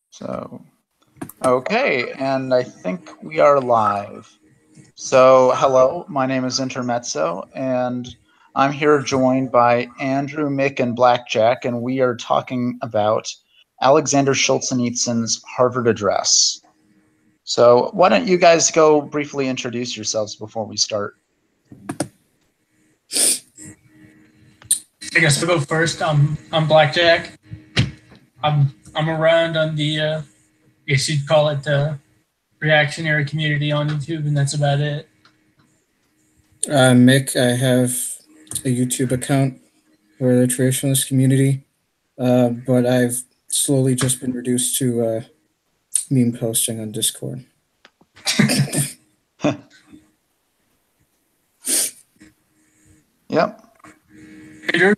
So, okay, and I think we are live. So, hello, my name is Intermezzo, and I'm here joined by Andrew, Mick, and Blackjack, and we are talking about Aleksandr Solzhenitsyn's Harvard Address. So, why don't you guys go briefly introduce yourselves before we start? I guess I'll go first. I'm Blackjack. I'm around on the I guess you'd call it the reactionary community on YouTube, and that's about it. Mick, I have a YouTube account for the traditionalist community, but I've slowly just been reduced to meme posting on Discord. Yep. Peter?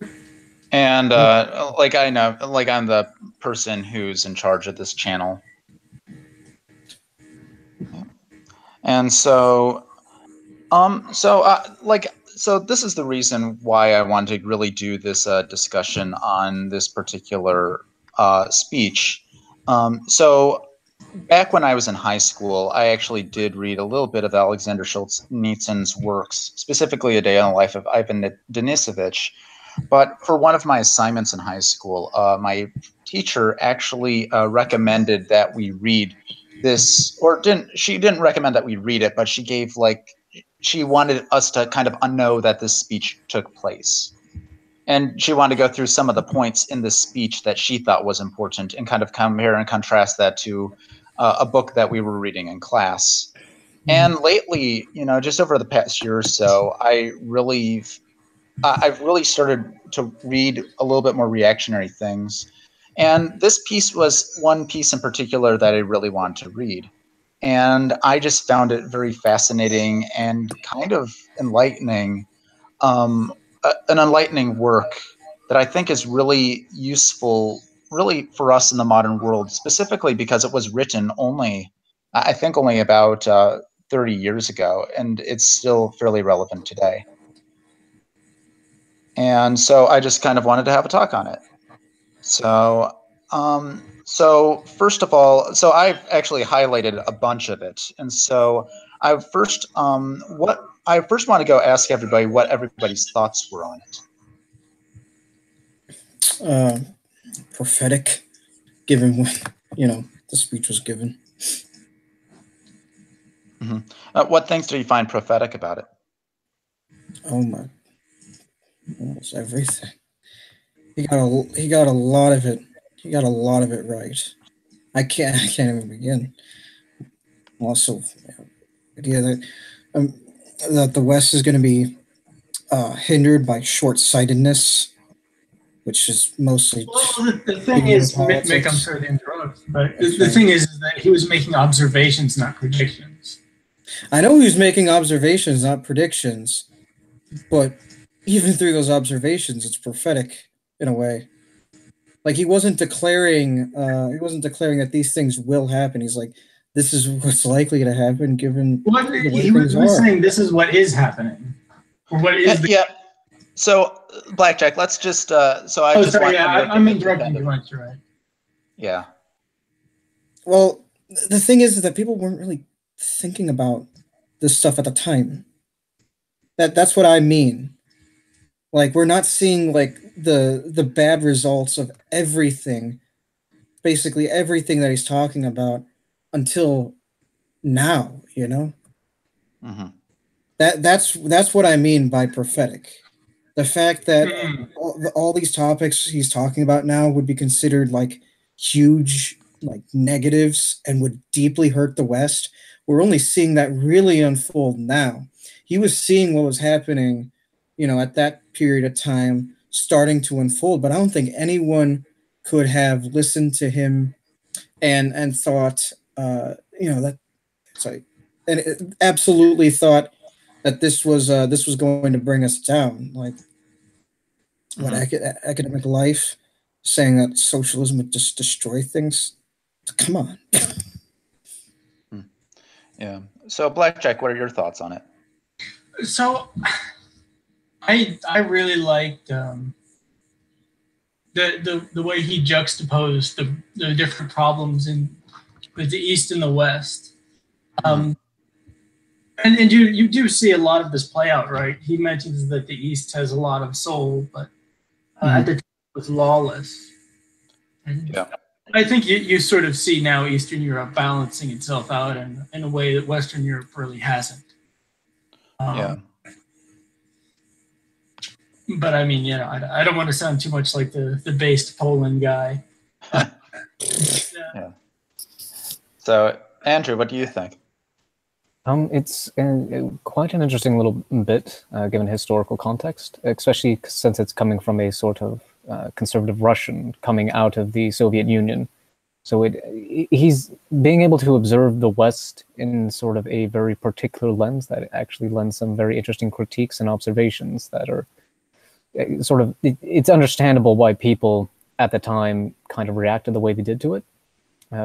And like I know, like I'm the person who's in charge of this channel. And so so this is the reason why I wanted to really do this discussion on this particular speech. So back when I was in high school, I actually did read a little bit of Aleksandr Solzhenitsyn's works, specifically A Day in the Life of Ivan Denisovich. But for one of my assignments in high school, my teacher actually recommended that we read this, or she didn't recommend that we read it, but she gave she wanted us to kind of know that this speech took place. And she wanted to go through some of the points in this speech that she thought was important and kind of compare and contrast that to a book that we were reading in class. And lately, just over the past year or so, I've really started to read a little bit more reactionary things. And this piece was one piece in particular that I really wanted to read. And I just found it very fascinating and kind of enlightening, an enlightening work that I think is really useful, really for us in the modern world, specifically because it was written only about 30 years ago, and it's still fairly relevant today. And so I just kind of wanted to have a talk on it. So, so first of all, so I've actually highlighted a bunch of it, and so I first want to go ask everybody what everybody's thoughts were on it. Prophetic, given when the speech was given. Mm-hmm. What things do you find prophetic about it? Oh my, almost everything. He got a lot of it. He got a lot of it right. I can't even begin. Also, idea that the West is going to be hindered by short-sightedness, which is mostly. Well, the thing is, Mick, I'm sorry to interrupt, but the thing is that he was making observations, not predictions. I know he was making observations, not predictions, but even through those observations, it's prophetic in a way. Like he wasn't declaring that these things will happen. He's like, this is what's likely to happen given the way he was saying this is what is happening. Or what is yeah. So Blackjack, let's just I'm interrupting you, right? Yeah. Well, the thing is that people weren't really thinking about this stuff at the time. That's what I mean. Like we're not seeing like the bad results of everything, basically everything that he's talking about until now, Mm-hmm. That's what I mean by prophetic. The fact that all these topics he's talking about now would be considered like huge like negatives and would deeply hurt the West. We're only seeing that really unfold now. He was seeing what was happening, at that period of time starting to unfold, but I don't think anyone could have listened to him and thought, absolutely thought that this was going to bring us down. Like what academic life saying that socialism would just destroy things. Come on. Yeah. So Blackjack, what are your thoughts on it? So I really liked the way he juxtaposed the different problems in the East and the West. And you do see a lot of this play out, right? He mentions that the East has a lot of soul, but at the time it was lawless. And Yeah. I think you sort of see now Eastern Europe balancing itself out in a way that Western Europe really hasn't. Yeah. But I mean, I don't want to sound too much like the based Poland guy. Yeah. So, Andrew, what do you think? It's quite an interesting little bit, given historical context, especially since it's coming from a sort of conservative Russian coming out of the Soviet Union. So he's being able to observe the West in sort of a very particular lens that actually lends some very interesting critiques and observations that are sort of, it's understandable why people at the time kind of reacted the way they did to it,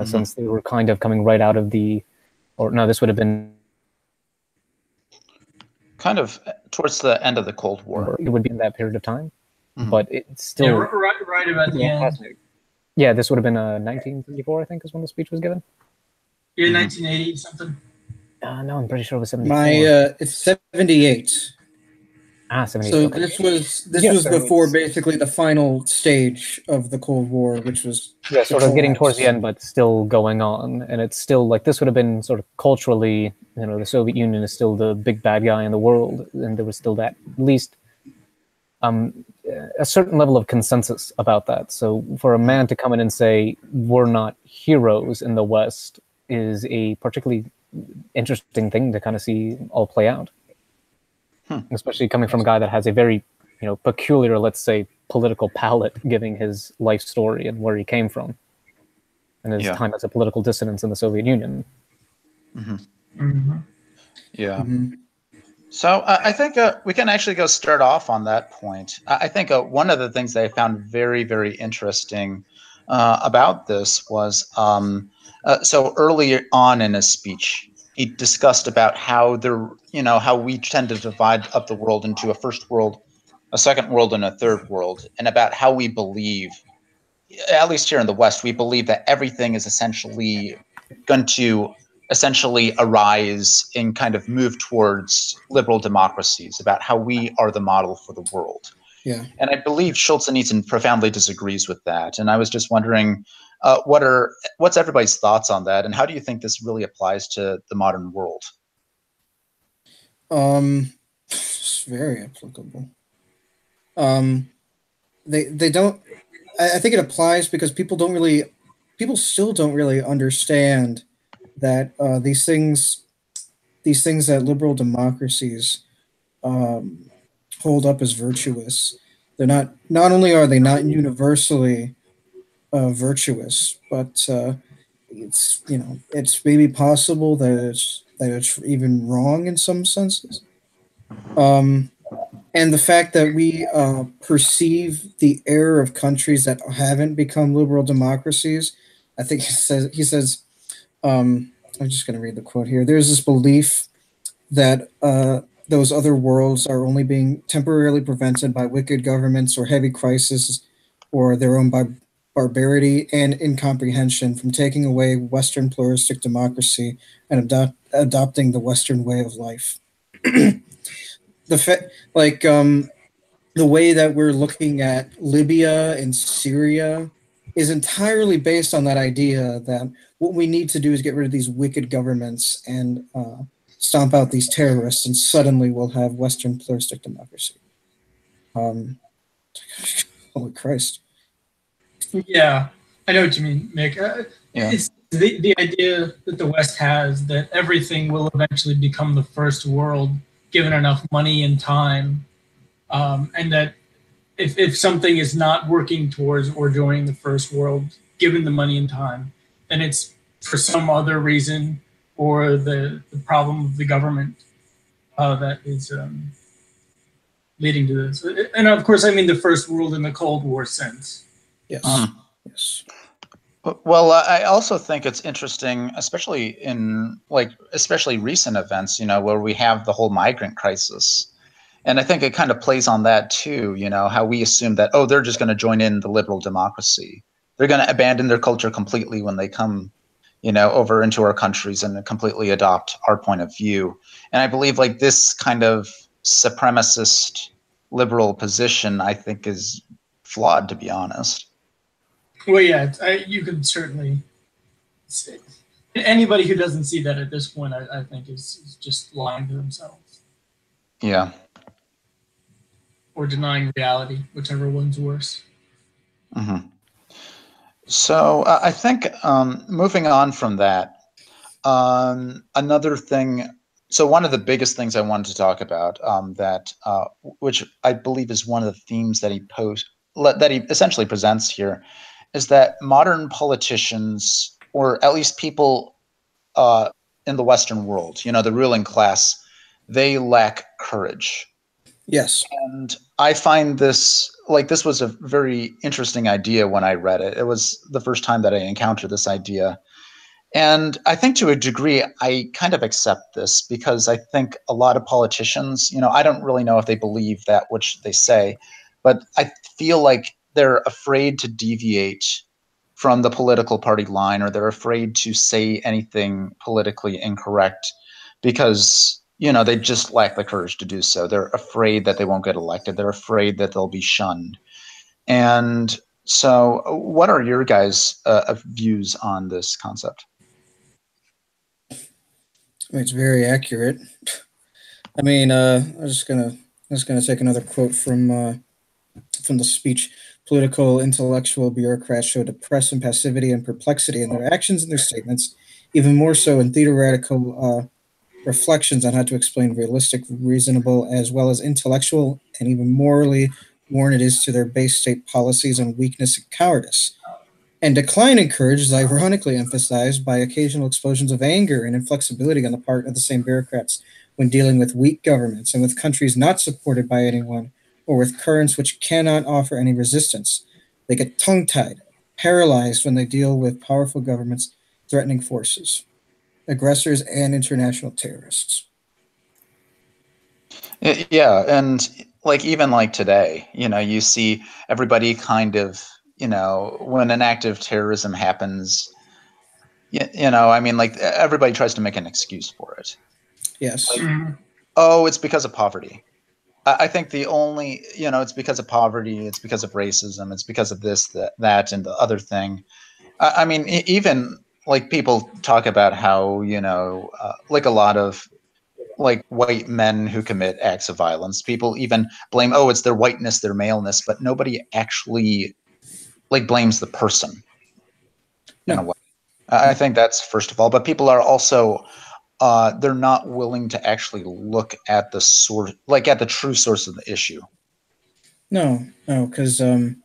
since they were kind of coming right out of this would have been kind of towards the end of the Cold War. It would be in that period of time, but it's still right about the end. Yeah, this would have been 1934, I think, is when the speech was given. Yeah, 1980 something. No, I'm pretty sure it was 74. It's 78. 78. So okay. this was before basically the final stage of the Cold War, which was sort of getting towards the end, but still going on. And it's still like this would have been sort of culturally, the Soviet Union is still the big bad guy in the world, and there was still that at least a certain level of consensus about that. So for a man to come in and say we're not heroes in the West is a particularly interesting thing to kind of see all play out. Especially coming from a guy that has a very, peculiar, let's say, political palette, giving his life story and where he came from, and his time as a political dissident in the Soviet Union. Yeah. So I think we can actually go start off on that point. I think one of the things that I found very, very interesting about this was so early on in his speech, he discussed about how how we tend to divide up the world into a first world, a second world, and a third world, and about how we believe, at least here in the West, we believe that everything is essentially going to arise and kind of move towards liberal democracies, about how we are the model for the world. Yeah. And I believe Solzhenitsyn profoundly disagrees with that. And I was just wondering, what's everybody's thoughts on that, and how do you think this really applies to the modern world? It's very applicable. They don't. I think it applies because people still don't really understand that these things that liberal democracies hold up as virtuous. They're not only are they not universally virtuous, but it's maybe possible that it's even wrong in some senses. And the fact that we perceive the error of countries that haven't become liberal democracies, I think he says, I'm just going to read the quote here. There's this belief that those other worlds are only being temporarily prevented by wicked governments or heavy crisis or their own barbarity and incomprehension from taking away Western pluralistic democracy and adopting the Western way of life. The way that we're looking at Libya and Syria is entirely based on that idea that what we need to do is get rid of these wicked governments and stomp out these terrorists, and suddenly we'll have Western pluralistic democracy. Holy Christ. Yeah, I know what you mean, Mick. It's the idea that the West has that everything will eventually become the first world given enough money and time, and that if something is not working towards or joining the first world given the money and time, then it's for some other reason or the problem of the government that is leading to this. And of course, I mean the first world in the Cold War sense. Yes. Yes. Well, I also think it's interesting, especially in especially recent events, where we have the whole migrant crisis. And I think it kind of plays on that too, how we assume that, oh, they're just going to join in the liberal democracy. They're going to abandon their culture completely when they come, over into our countries and completely adopt our point of view. And I believe like this kind of supremacist liberal position, I think, is flawed, to be honest. Well, yeah, you could certainly say. Anybody who doesn't see that at this point, I think, is just lying to themselves. Yeah. Or denying reality, whichever one's worse. Mm-hmm. So I think moving on from that, another thing. So one of the biggest things I wanted to talk about, which I believe is one of the themes that he essentially presents here, is that modern politicians, or at least people in the Western world, the ruling class, they lack courage. Yes. And I find this was a very interesting idea when I read it. It was the first time that I encountered this idea. And I think to a degree, I kind of accept this because I think a lot of politicians, I don't really know if they believe that which they say, but I feel like they're afraid to deviate from the political party line, or they're afraid to say anything politically incorrect because they just lack the courage to do so. They're afraid that they won't get elected. They're afraid that they'll be shunned. And so what are your guys' views on this concept? It's very accurate. I mean, I'm just gonna take another quote from the speech. Political, intellectual bureaucrats show depressed passivity and perplexity in their actions and their statements, even more so in theoretical reflections on how to explain realistic, reasonable, as well as intellectual and even morally warranted is to their base state policies on weakness and cowardice. And decline in courage is ironically emphasized by occasional explosions of anger and inflexibility on the part of the same bureaucrats when dealing with weak governments and with countries not supported by anyone, or with currents which cannot offer any resistance. They get tongue-tied, paralyzed when they deal with powerful governments, threatening forces, aggressors, and international terrorists. Yeah, and even today, you see everybody kind of, when an act of terrorism happens, I mean, everybody tries to make an excuse for it. Yes. Oh, it's because of poverty. I think the only, it's because of poverty, it's because of racism, it's because of this, that, and the other thing. I mean, even people talk about how, a lot of white men who commit acts of violence, people even blame, oh, it's their whiteness, their maleness, but nobody actually blames the person in a way. I think that's first of all, but people are also they're not willing to actually look at the source, at the true source of the issue. No, because doing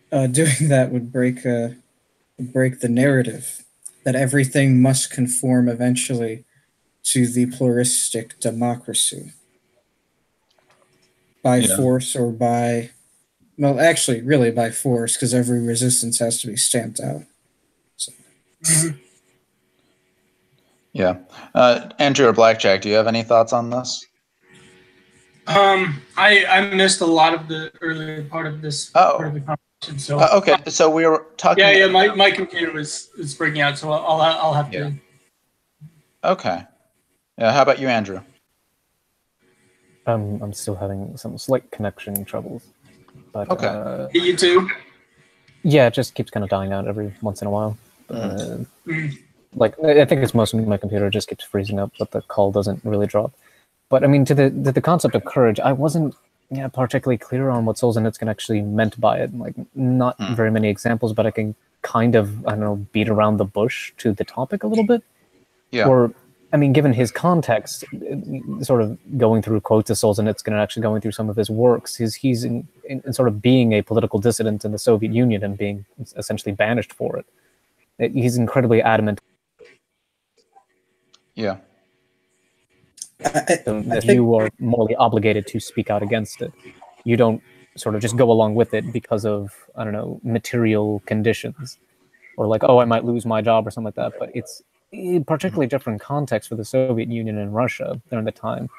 that would break the narrative that everything must conform eventually to the pluralistic democracy by force or by, well, actually, really by force, because every resistance has to be stamped out. So. Yeah. Andrew or Blackjack, do you have any thoughts on this? I missed a lot of the earlier part of this part of the conversation. So okay, so we were talking. Yeah, my computer was breaking out, so I'll have to. Okay. Yeah. How about you, Andrew? I'm still having some slight connection troubles, but okay. You too? Yeah, it just keeps kind of dying out every once in a while. I think it's mostly my computer, it just keeps freezing up, but the call doesn't really drop. But I mean, to the concept of courage, I wasn't particularly clear on what Solzhenitsyn actually meant by it. Not very many examples, but I can kind of, I don't know, beat around the bush to the topic a little bit. Yeah. Or, I mean, given his context, sort of going through quotes of Solzhenitsyn and actually going through some of his works, he's in sort of being a political dissident in the Soviet Union and being essentially banished for it. He's incredibly adamant. Yeah. If you are morally obligated to speak out against it, you don't sort of just go along with it because of, I don't know, material conditions, or oh, I might lose my job or something like that. But it's a particularly different context for the Soviet Union and Russia during the time.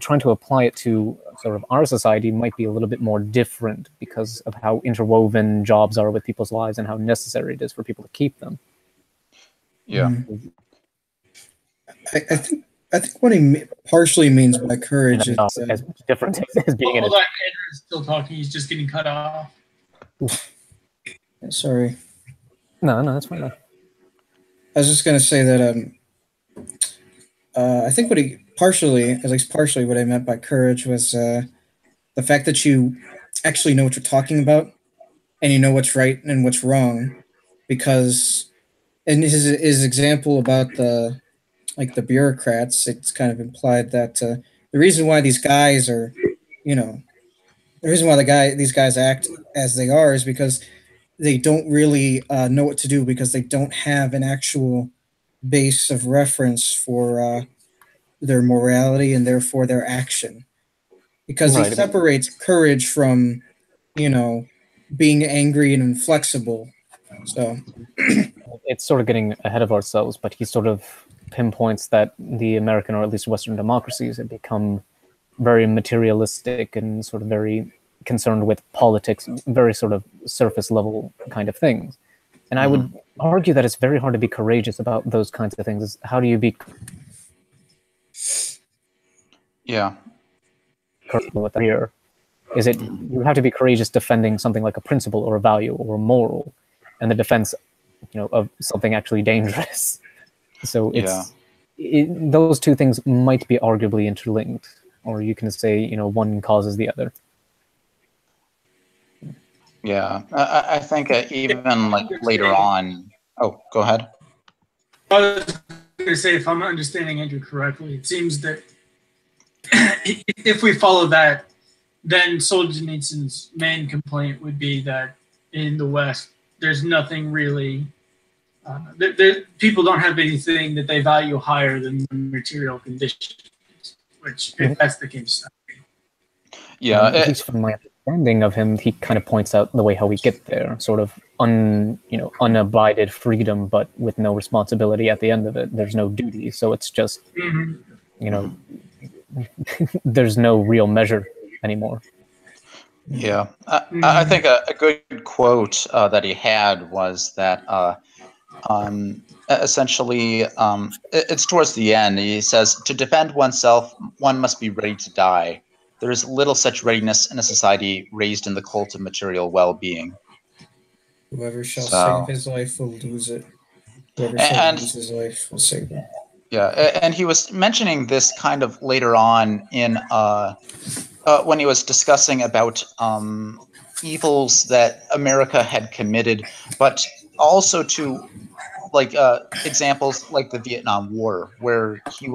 trying to apply it to sort of our society might be a little bit more different because of how interwoven jobs are with people's lives and how necessary it is for people to keep them. Yeah. I think what he partially means by courage is as different as being Hold on, Andrew's still talking. He's just getting cut off. Sorry. No, that's fine. I was just gonna say that I think what he at least partially what I meant by courage was the fact that you actually know what you're talking about and you know what's right and what's wrong, because in his example about the bureaucrats, it's kind of implied that the reason why these guys are, the reason why these guys act as they are is because they don't really know what to do, because they don't have an actual base of reference for their morality and therefore their action. Because he separates courage from, being angry and inflexible. So it's sort of getting ahead of ourselves, but he sort of pinpoints that the American, or at least Western democracies, have become very materialistic and sort of very concerned with politics, very sort of surface level kind of things. And I would argue that it's very hard to be courageous about those kinds of things. How do you be with that here? Is it you have to be courageous defending something like a principle or a value or a moral, and the defense, of something actually dangerous. So those two things might be arguably interlinked, or you can say, one causes the other. Yeah, I think even like later on. Oh, go ahead. I was going to say, if I'm understanding Andrew correctly, it seems that if we follow that, then Solzhenitsyn's main complaint would be that in the West, there's nothing really. People don't have anything that they value higher than material conditions, which, if that's the case. Yeah, at least from my understanding of him, he kind of points out the way how we get there, sort of unabided freedom, but with no responsibility at the end of it. There's no duty, so it's just, there's no real measure anymore. Yeah, I think a good quote that he had was that essentially it's towards the end. He says, "To defend oneself, one must be ready to die. There is little such readiness in a society raised in the cult of material well-being. Whoever shall save his life will lose it. Whoever shall lose his life will save it." Yeah, and he was mentioning this kind of later on in when he was discussing about evils that America had committed, but also to like examples like the Vietnam War, where he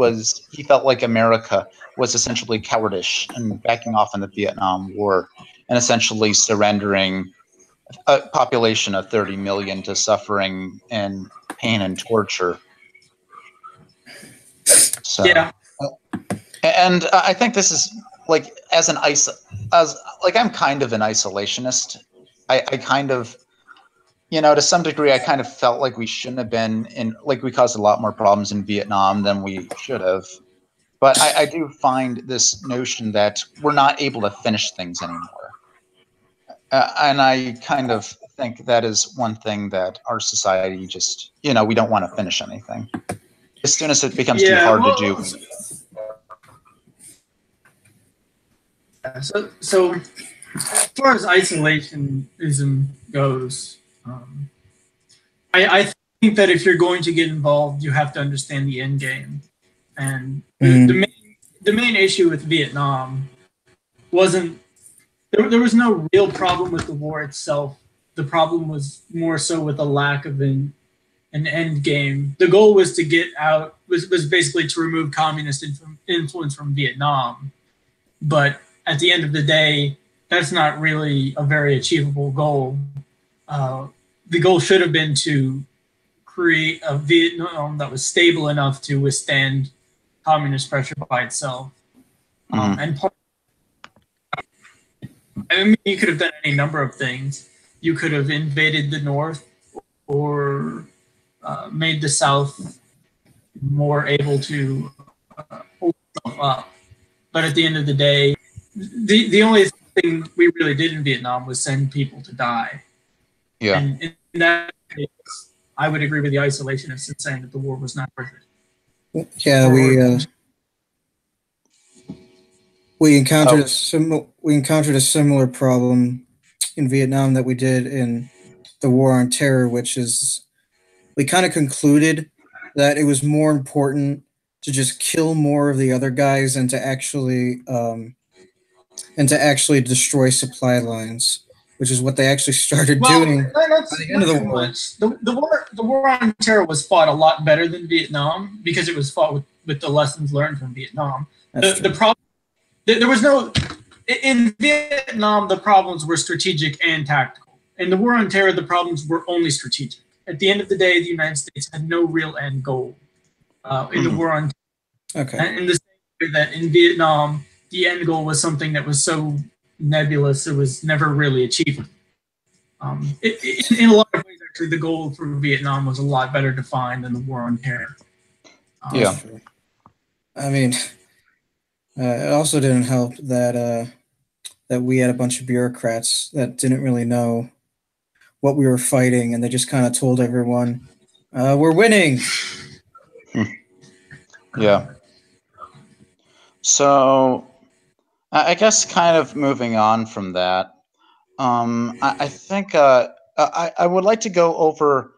felt like America was essentially cowardice and backing off in the Vietnam War and essentially surrendering a population of 30 million to suffering and pain and torture. So, yeah. And I think this is like I'm kind of an isolationist. I kind of, to some degree, I kind of felt like we shouldn't have been we caused a lot more problems in Vietnam than we should have. But I do find this notion that we're not able to finish things anymore. And I kind of think that is one thing that our society just, we don't want to finish anything. As soon as it becomes too hard to do. So as far as isolationism goes, I think that if you're going to get involved, you have to understand the end game. And the main issue with Vietnam wasn't there was no real problem with the war itself. The problem was more so with a lack of an end game. The goal was to get out was basically to remove communist influence from Vietnam, but at the end of the day, that's not really a very achievable goal. The goal should have been to create a Vietnam that was stable enough to withstand communist pressure by itself. And you could have done any number of things. You could have invaded the North or made the South more able to hold itself up. But at the end of the day, the only thing we really did in Vietnam was send people to die. Yeah. And in that case, I would agree with the isolationists in saying that the war was not worth it. Yeah, we encountered a similar problem in Vietnam that we did in the War on Terror, which is we kind of concluded that it was more important to just kill more of the other guys and to actually destroy supply lines, which is what they actually started doing by the end of the war. The war on terror was fought a lot better than Vietnam because it was fought with the lessons learned from Vietnam. The problem, there was no in Vietnam. The problems were strategic and tactical. In the war on terror, the problems were only strategic. At the end of the day, the United States had no real end goal in the war on terror. Okay. And in the same way that in Vietnam, the end goal was something that was so nebulous, it was never really achievable. In a lot of ways, actually, the goal for Vietnam was a lot better defined than the war on terror. Yeah. I mean, it also didn't help that that we had a bunch of bureaucrats that didn't really know what we were fighting, and they just kind of told everyone, "We're winning." Yeah. So, I guess kind of moving on from that, I think I would like to go over,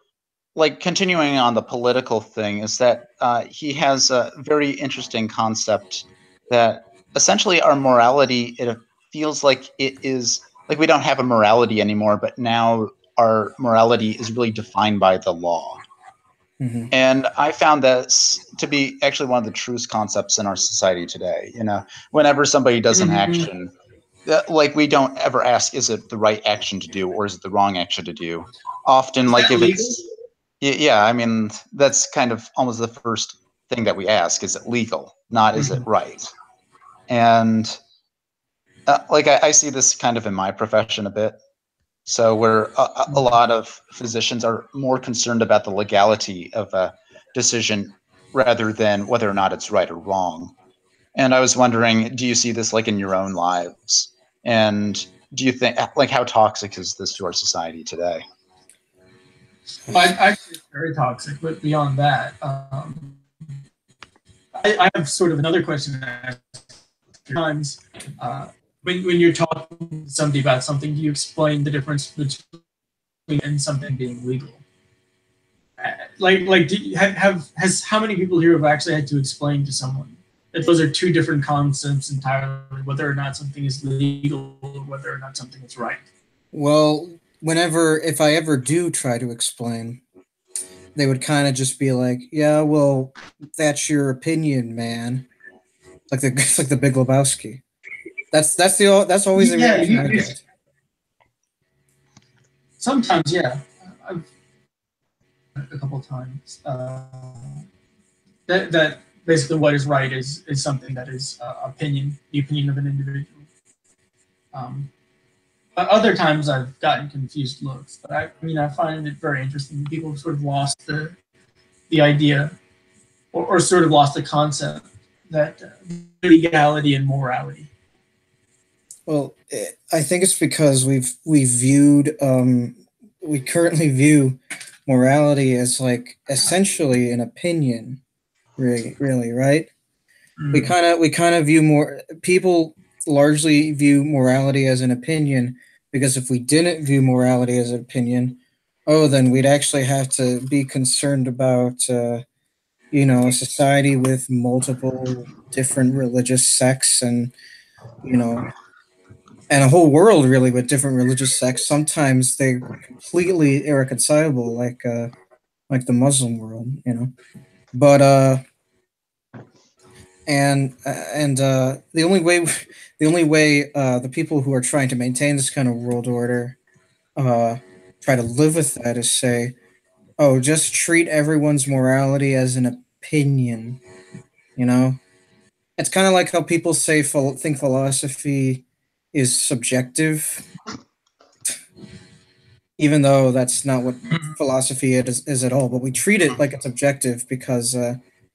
like, continuing on the political thing, is that he has a very interesting concept that essentially our morality, it feels like it is, like we don't have a morality anymore, but now our morality is really defined by the law. Mm-hmm. And I found that to be actually one of the truest concepts in our society today. You know, whenever somebody does an action, like we don't ever ask, is it the right action to do or is it the wrong action to do? Often, like if it's, yeah, I mean, that's kind of almost the first thing that we ask, is it legal? Not is it right? And like I see this kind of in my profession a bit. So where a lot of physicians are more concerned about the legality of a decision rather than whether or not it's right or wrong. And I was wondering, do you see this like in your own lives? And do you think, like, how toxic is this to our society today? I think it's very toxic, but beyond that, I have sort of another question to ask. Times, when you're talking to somebody about something, do you explain the difference between and something being legal? Has how many people here have actually had to explain to someone that those are two different concepts entirely, whether or not something is legal or whether or not something is right? Well, if I ever do try to explain, they would kind of just be like, "Yeah, well, that's your opinion, man." Like the Big Lebowski. That's always the reaction I get. Sometimes, yeah, I've a couple of times. That basically what is right is something that is the opinion of an individual. But other times I've gotten confused looks. But I find it very interesting. People have sort of lost the idea, or sort of lost the concept that legality and morality. Well, I think it's because we currently view morality as like essentially an opinion, really, right? We kind of view people largely view morality as an opinion, because if we didn't view morality as an opinion, then we'd actually have to be concerned about a society with multiple different religious sects, and and a whole world really with different religious sects. Sometimes they're completely irreconcilable, like the Muslim world, But the only way the people who are trying to maintain this kind of world order try to live with that is say, "Oh, just treat everyone's morality as an opinion." It's kind of like how people think philosophy is subjective, even though that's not what philosophy is at all. But we treat it like it's objective because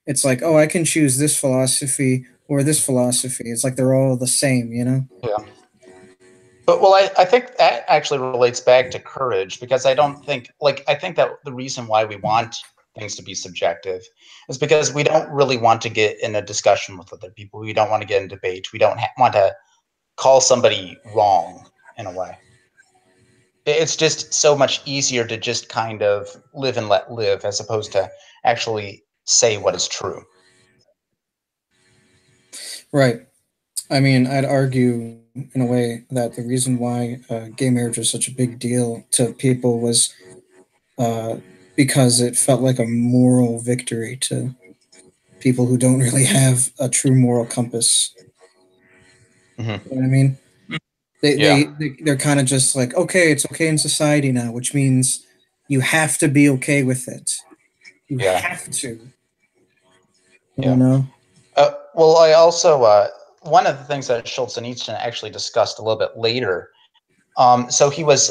it's like, oh, I can choose this philosophy or this philosophy. It's like they're all the same, you know? Yeah. But well, I think that actually relates back to courage, because I don't think I think that the reason why we want things to be subjective is because we don't really want to get in a discussion with other people. We don't want to get in debate. We don't want to call somebody wrong in a way. It's just so much easier to just kind of live and let live as opposed to actually say what is true. Right. I mean, I'd argue in a way that the reason why gay marriage was such a big deal to people was uh, because it felt like a moral victory to people who don't really have a true moral compass. Mm-hmm. You know what I mean? Yeah. They're kind of just like, okay, it's okay in society now, which means you have to be okay with it. You Yeah. have to. Yeah. You know? Well, I also, one of the things that Solzhenitsyn actually discussed a little bit later, so he was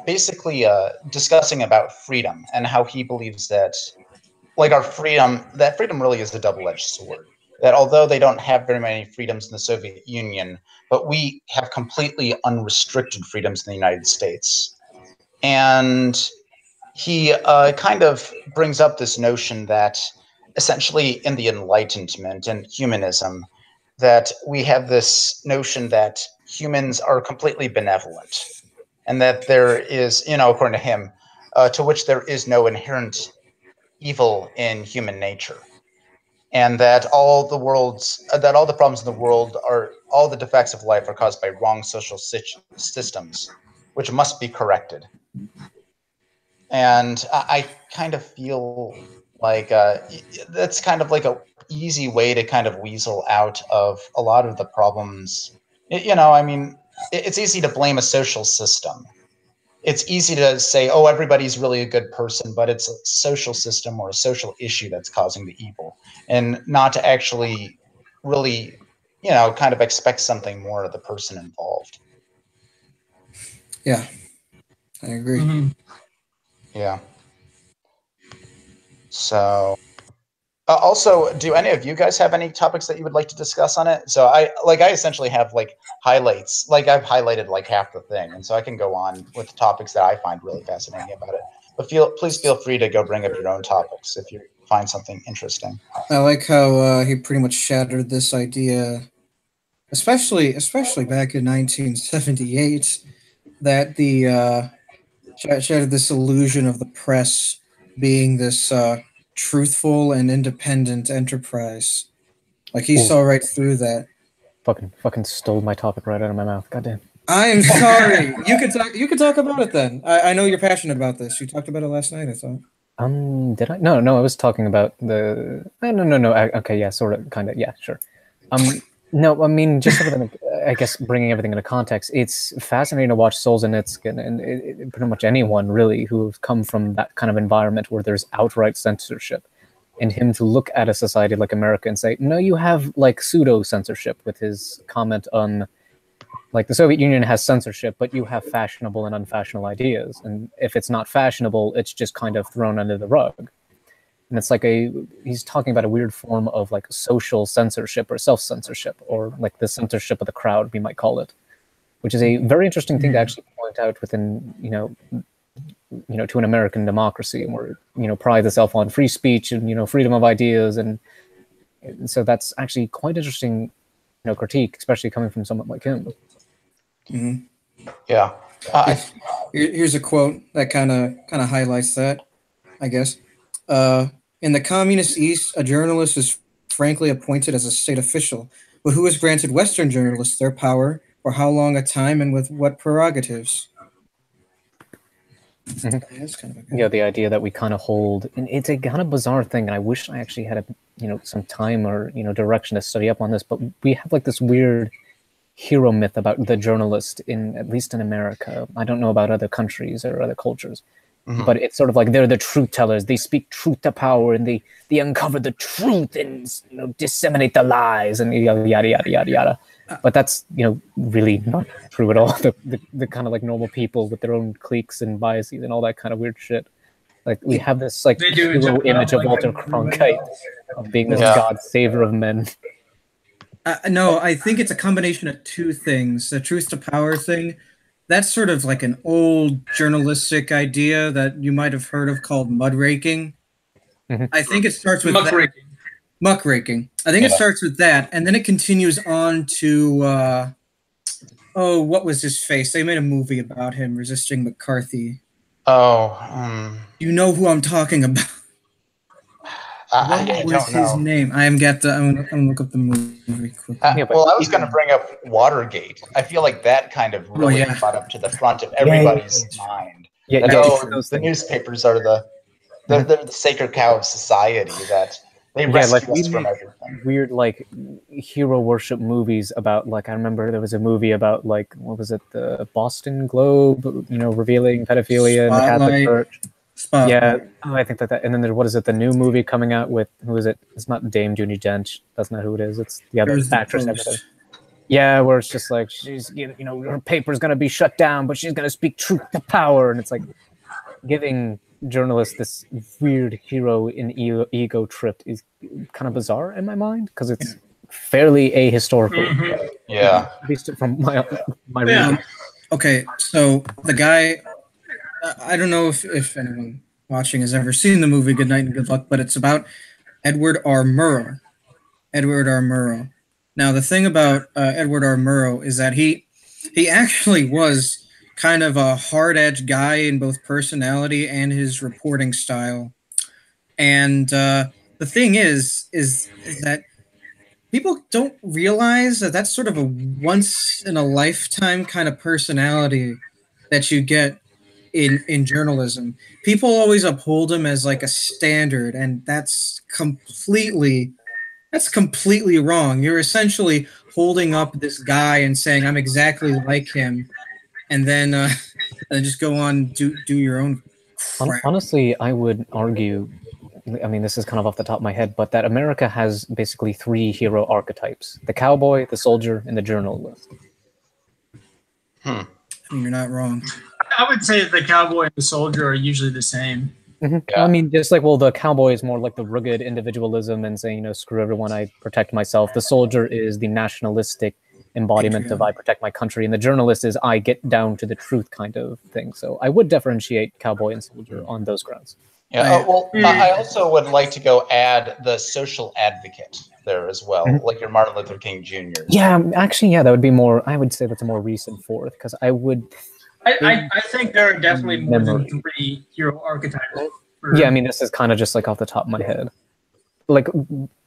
basically discussing about freedom and how he believes that, like, our freedom, that freedom really is a double-edged sword. That although they don't have very many freedoms in the Soviet Union, but we have completely unrestricted freedoms in the United States. And he kind of brings up this notion that essentially in the Enlightenment and humanism, that we have this notion that humans are completely benevolent, and that there is, according to him, to which there is no inherent evil in human nature, and that all the problems in the world all the defects of life are caused by wrong social systems, which must be corrected. And I kind of feel like that's kind of like a easy way to kind of weasel out of a lot of the problems. I mean, it's easy to blame a social system. It's easy to say, oh, everybody's really a good person, but it's a social system or a social issue that's causing the evil, and not to actually really, kind of expect something more of the person involved. Yeah, I agree. Mm-hmm. Yeah. So, also, do any of you guys have any topics that you would like to discuss on it? So I essentially have like highlights, like I've highlighted like half the thing, and so I can go on with topics that I find really fascinating about it. But please feel free to go bring up your own topics if you find something interesting. I like how he pretty much shattered this idea, especially back in 1978, that the shattered this illusion of the press being this truthful and independent enterprise. Like he saw right through that. Fucking stole my topic right out of my mouth. Goddamn. I'm sorry. You could talk about it then. I know you're passionate about this. You talked about it last night, I thought. Did I? No, I was talking about the. No. Okay, yeah, sort of, kind of, yeah, sure. No, I mean, just sort of, I guess, bringing everything into context. It's fascinating to watch Solzhenitsyn and pretty much anyone really who's come from that kind of environment where there's outright censorship, and him to look at a society like America and say, no, you have like pseudo censorship, with his comment on, like, the Soviet Union has censorship, but you have fashionable and unfashionable ideas. And if it's not fashionable, it's just kind of thrown under the rug. And it's like he's talking about a weird form of like social censorship or self-censorship, or like the censorship of the crowd, we might call it, which is a very interesting thing to actually point out within, to an American democracy where, prides itself on free speech and, freedom of ideas. And so that's actually quite interesting, critique, especially coming from someone like him. Mm-hmm. Yeah. Here's a quote that kind of highlights that, I guess. In the communist East, a journalist is frankly appointed as a state official, but who has granted Western journalists their power, for how long a time, and with what prerogatives? Mm-hmm. That's kind of yeah, the idea that we kind of hold, and it's a kind of bizarre thing, and I wish I actually had some time or direction to study up on this, but we have like this weird hero myth about the journalist, at least in America. I don't know about other countries or other cultures. Mm-hmm. But it's sort of like they're the truth tellers. They speak truth to power, and they uncover the truth and disseminate the lies and yada yada yada yada yada. But that's really not true at all. The kind of like normal people with their own cliques and biases and all that kind of weird shit. Like we have this like hero image of Walter Cronkite of being this god savior of men. No, I think it's a combination of two things. The truth to power thing, that's sort of like an old journalistic idea that you might have heard of called mudraking. I think it starts with muckraking. Muckraking. I think it starts with that, and then it continues on to what was his face? They made a movie about him resisting McCarthy. You know who I'm talking about. What was his name? I'm gonna look up the movie quickly. Well, I was going to bring up Watergate. I feel like that kind of really got up to the front of everybody's mind. The newspapers are the sacred cow of society that they rescue us from everything. Weird, like, hero worship movies about, like, I remember there was a movie about, like, what was it, the Boston Globe, revealing pedophilia in the Catholic Church. Yeah, I think that. And then what is it? The new movie coming out with, who is it? It's not Dame Judi Dench. That's not who it is. It's the other actress. Yeah, where it's just like she's, her paper's gonna be shut down, but she's gonna speak truth to power, and it's like giving journalists this weird hero in ego trip is kind of bizarre in my mind because it's fairly ahistorical. Yeah, at least from my reading. Okay, so the guy. I don't know if anyone watching has ever seen the movie Good Night and Good Luck, but it's about Edward R. Murrow. Edward R. Murrow. Now, the thing about Edward R. Murrow is that he actually was kind of a hard-edged guy in both personality and his reporting style. And the thing is that people don't realize that that's sort of a once-in-a-lifetime kind of personality that you get in journalism. People always uphold him as like a standard, and that's completely wrong. You're essentially holding up this guy and saying, I'm exactly like him, and then and just go on do your own crap. Honestly, I would argue, I mean, this is kind of off the top of my head, but that America has basically 3 hero archetypes: the cowboy, the soldier, and the journalist. I mean, you're not wrong. I would say that the cowboy and the soldier are usually the same. Yeah. I mean, just like, well, the cowboy is more like the rugged individualism and saying, screw everyone, I protect myself. The soldier is the nationalistic embodiment of I protect my country. And the journalist is I get down to the truth kind of thing. So I would differentiate cowboy and soldier on those grounds. Yeah. I also would like to add the social advocate there as well, like your Martin Luther King Jr. Yeah, actually, that would be more, I would say that's a more recent fourth, because I would... I think there are definitely more than 3 hero archetypes. Yeah, I mean, this is kind of just like off the top of my head. Like,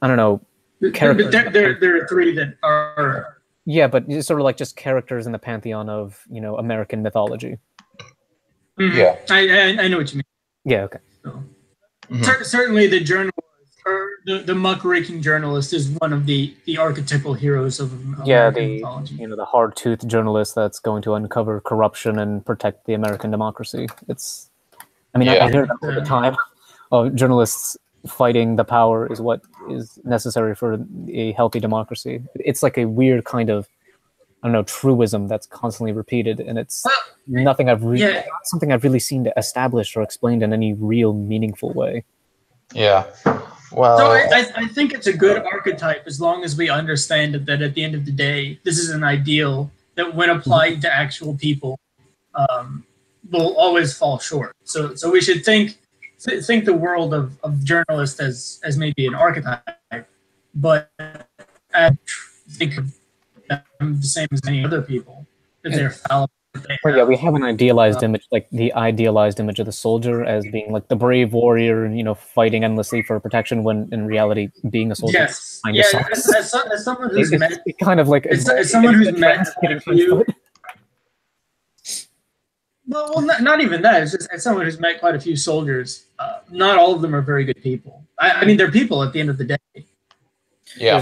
I don't know. But there are 3 that are... Yeah, but it's sort of like just characters in the pantheon of, American mythology. Yeah. I know what you mean. Yeah, okay. So, certainly the journalist, or the muckraking journalist is one of the archetypal heroes of American mythology. The hard-toothed journalist that's going to uncover corruption and protect the American democracy. It's, I mean, I hear that all the time. Journalists fighting the power is what is necessary for a healthy democracy. It's like a weird kind of, I don't know, truism that's constantly repeated, and it's something I've really seen to establish or explained in any real meaningful way. Yeah. Well, so I think it's a good archetype as long as we understand that at the end of the day, this is an ideal that when applied to actual people will always fall short. So we should think the world of journalists as maybe an archetype, but think of them the same as any other people, that they're fallible. Yeah, we have an idealized image, like the idealized image of the soldier as being like the brave warrior, fighting endlessly for protection, when in reality, being a soldier kind of sucks. As someone who's met, kind of like as someone who's met you. Well, not even that. It's just as someone who's met quite a few soldiers. Not all of them are very good people. I mean, they're people at the end of the day. Yeah,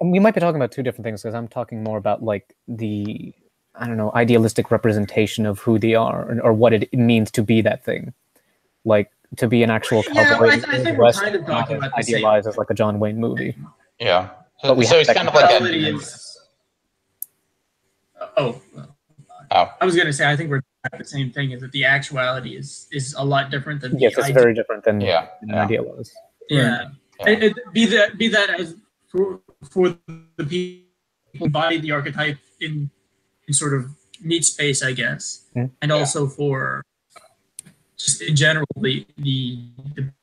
we might be talking about 2 different things, because I'm talking more about like the, I don't know, idealistic representation of who they are, or what it means to be that thing. Like, to be an actual cowboy. I think we're kind of talking about the same. Idealized as like a John Wayne movie. Yeah. But so it's kind of like I was going to say, I think we're the same thing, is that the actuality is a lot different than it's very different than idealized. Yeah. Be that as for the people who embody the archetype in sort of meat space, I guess, and also for just in general the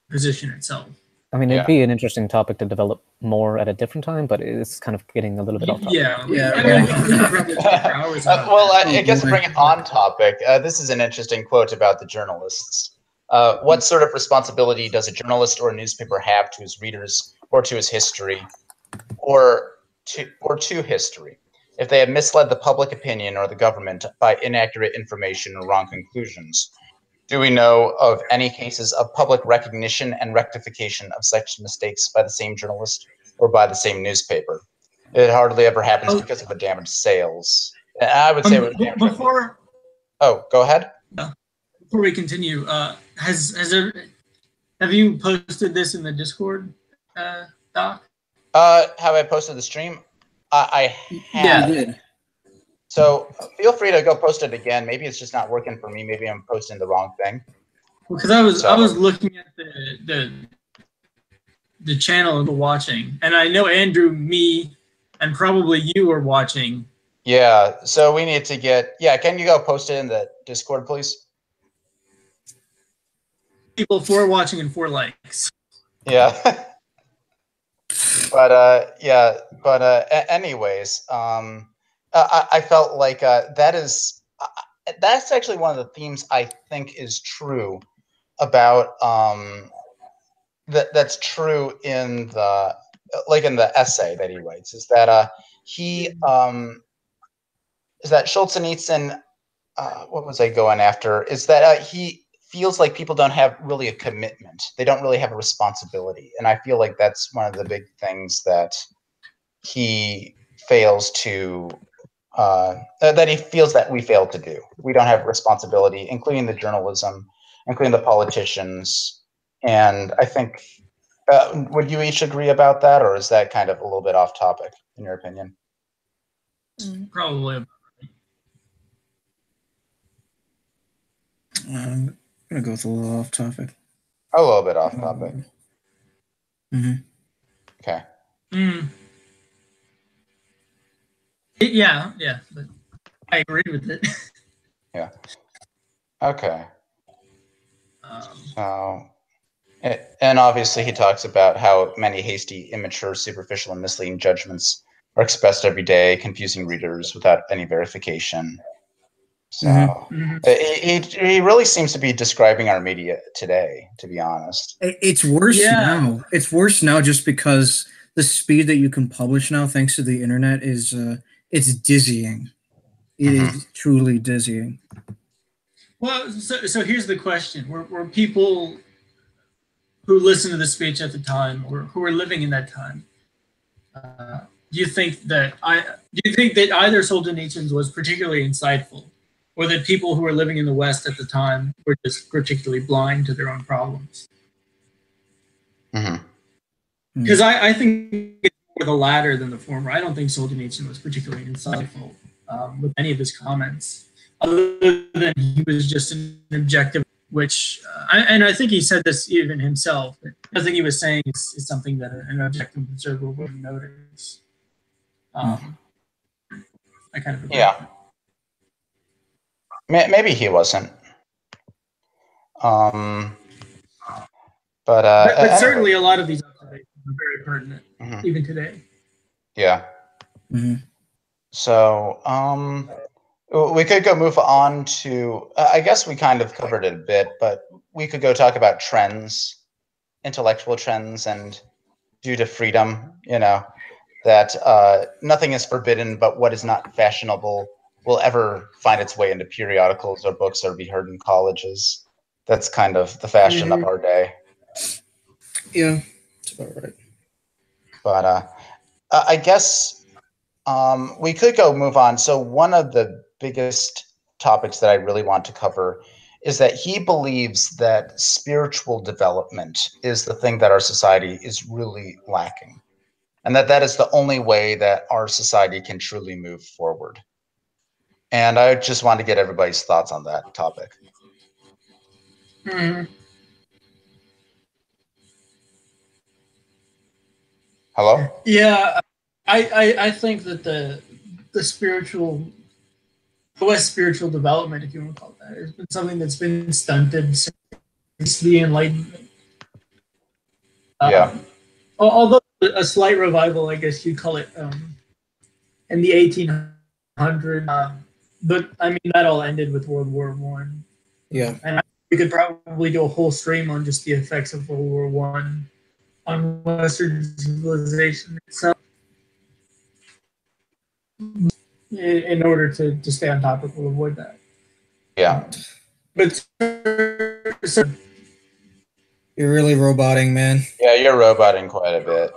position itself. I mean, it'd be an interesting topic to develop more at a different time, but it's kind of getting a little bit off topic. Well, I guess to bring it on topic, this is an interesting quote about the journalists. What sort of responsibility does a journalist or a newspaper have to his readers or to his history or to history if they have misled the public opinion or the government by inaccurate information or wrong conclusions? Do we know of any cases of public recognition and rectification of such mistakes by the same journalist or by the same newspaper? It hardly ever happens because of the damaged sales. And I would say before. Oh, go ahead. Before we continue, have you posted this in the Discord, Doc? Have I posted the stream? I have. Yeah, I did. So feel free to go post it again. Maybe it's just not working for me. Maybe I'm posting the wrong thing. Because I was looking at the channel and watching, and I know Andrew, me, and probably you are watching. Yeah. So we need to get. Yeah. Can you go post it in the Discord, please? People 4 watching and 4 likes. Yeah. But anyways, I felt like that's actually one of the themes I think is true about that's true in the essay that he writes is that Solzhenitsyn, what was I going after, is that he feels like people don't have really a commitment. They don't really have a responsibility. And I feel like that's one of the big things that he fails to, that he feels that we fail to do. We don't have responsibility, including the journalism, including the politicians. And I think, would you each agree about that? Or is that kind of a little bit off topic, in your opinion? Probably. I'm gonna go with a little off topic. A little bit off topic. Okay. Yeah, but I agree with it. Yeah. Okay. And obviously he talks about how many hasty, immature, superficial, and misleading judgments are expressed every day, confusing readers without any verification. So he really seems to be describing our media today, to be honest. It's worse now. It's worse now just because the speed that you can publish now, thanks to the internet, is it's dizzying. It is truly dizzying. Well, so here's the question: Were people who listened to the speech at the time, or who were living in that time, do you think that either Solzhenitsyn was particularly insightful, or that people who were living in the West at the time were just particularly blind to their own problems? Because I think it's more the latter than the former. I don't think Solzhenitsyn was particularly insightful with any of his comments, other than he was just an objective, which, and I think he said this even himself, but nothing he was saying is something that an objective observer wouldn't notice. I kind of agree. Yeah. Maybe he wasn't. But certainly a lot of these observations are very pertinent, even today. Yeah. So we could go move on to, I guess we kind of covered it a bit, but we could go talk about trends, intellectual trends, and due to freedom, that nothing is forbidden, but what is not fashionable will ever find its way into periodicals or books or be heard in colleges. That's kind of the fashion of our day. Yeah, that's about right. But I guess we could go move on. So one of the biggest topics that I really want to cover is that he believes that spiritual development is the thing that our society is really lacking, and that is the only way that our society can truly move forward. And I just want to get everybody's thoughts on that topic. Hello? Yeah. I think that the West spiritual development, if you want to call it that, has been something that's been stunted since the Enlightenment. Yeah. Although a slight revival, I guess you'd call it, in the 1800s. But I mean, that all ended with World War One. Yeah. And we could probably do a whole stream on just the effects of World War One on Western civilization itself. In order to stay on topic, we'll avoid that. Yeah. But You're really roboting, man. Yeah, you're roboting quite a bit.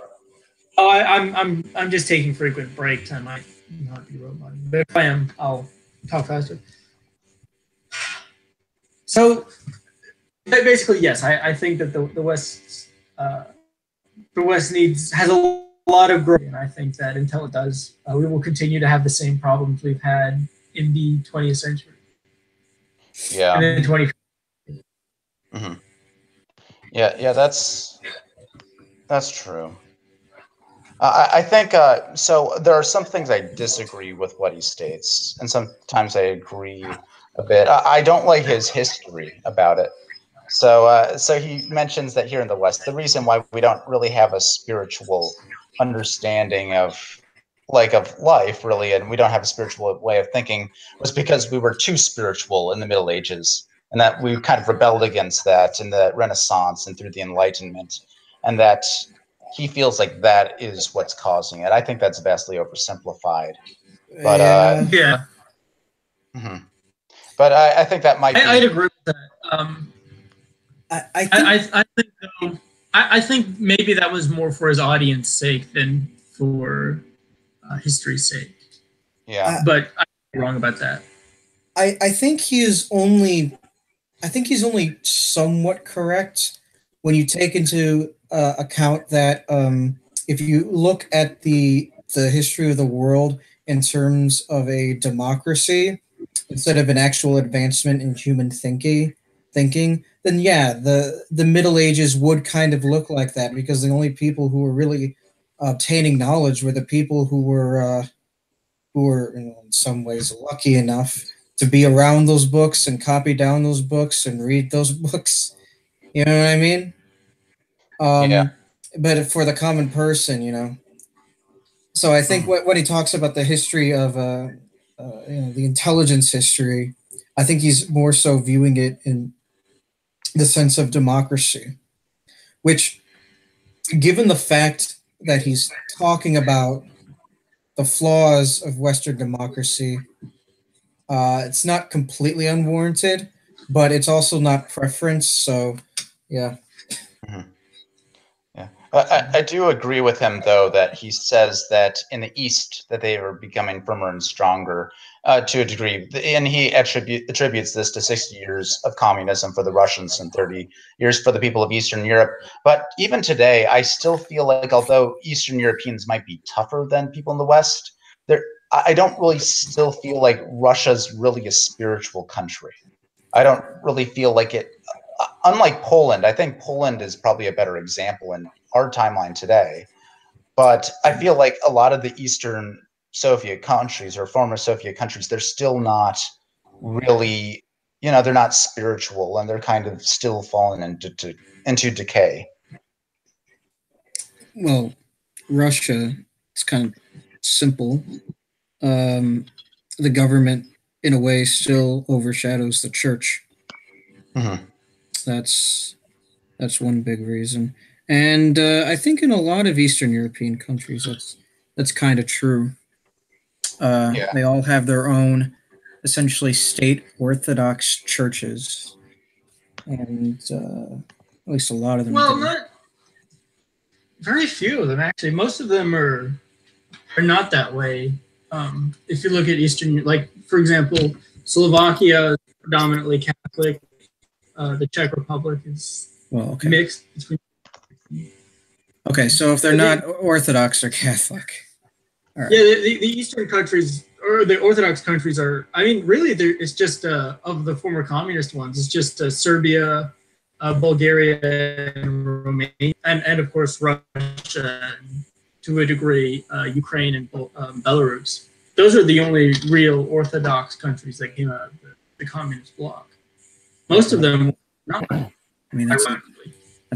oh, I'm just taking frequent breaks. I might not be roboting, but if I am, I'll talk faster. So basically, yes, I think that the West has a lot of growth, and I think that until it does, we will continue to have the same problems we've had in the 20th century. Yeah. And then 20. Mm-hmm. Yeah, that's true. I think so. There are some things I disagree with what he states, and sometimes I agree a bit. I don't like his history about it. So he mentions that here in the West, the reason why we don't really have a spiritual understanding of life, really, and we don't have a spiritual way of thinking, was because we were too spiritual in the Middle Ages, and that we kind of rebelled against that in the Renaissance and through the Enlightenment, and that he feels like that is what's causing it. I think that's vastly oversimplified. But Yeah. Mm-hmm. But I think that might be. I'd agree with that. I think maybe that was more for his audience sake than for history's sake. Yeah. But I'm wrong about that. I think he is only somewhat correct when you take into account that if you look at the history of the world in terms of a democracy instead of an actual advancement in human thinking, then yeah, the Middle Ages would kind of look like that, because the only people who were really obtaining knowledge were the people who were in some ways lucky enough to be around those books and copy down those books and read those books. You know what I mean? Yeah. But for the common person, So I think when he talks about the history of the intelligence history, I think he's more so viewing it in the sense of democracy, which, given the fact that he's talking about the flaws of Western democracy, it's not completely unwarranted, but it's also not preference. So, yeah. Mm-hmm. Yeah, I do agree with him, though, that he says that in the East that they are becoming firmer and stronger to a degree, and he attributes this to 60 years of communism for the Russians and 30 years for the people of Eastern Europe. But even today, I still feel like, although Eastern Europeans might be tougher than people in the West, I don't really still feel like Russia's really a spiritual country. I don't really feel like it. Unlike Poland, I think Poland is probably a better example in our timeline today. But I feel like a lot of the Eastern Soviet countries or former Soviet countries, they're still not really, they're not spiritual, and they're kind of still falling into decay. Well, Russia, it's kind of simple. The government, in a way, still overshadows the church. Mm-hmm. That's one big reason, and I think in a lot of Eastern European countries, that's kind of true. Yeah. They all have their own, essentially, state Orthodox churches, and at least a lot of them. Well, not very few of them, actually. Most of them are not that way. If you look at Eastern, like for example, Slovakia is predominantly Catholic. The Czech Republic is mixed between. Okay, so if they're not Orthodox or Catholic. All right. Yeah, the Eastern countries, or the Orthodox countries, are, I mean, really, it's just of the former communist ones, it's just Serbia, Bulgaria, and Romania, and of course Russia to a degree, Ukraine and Belarus. Those are the only real Orthodox countries that came out of the communist bloc. Most of them, not. I mean, that's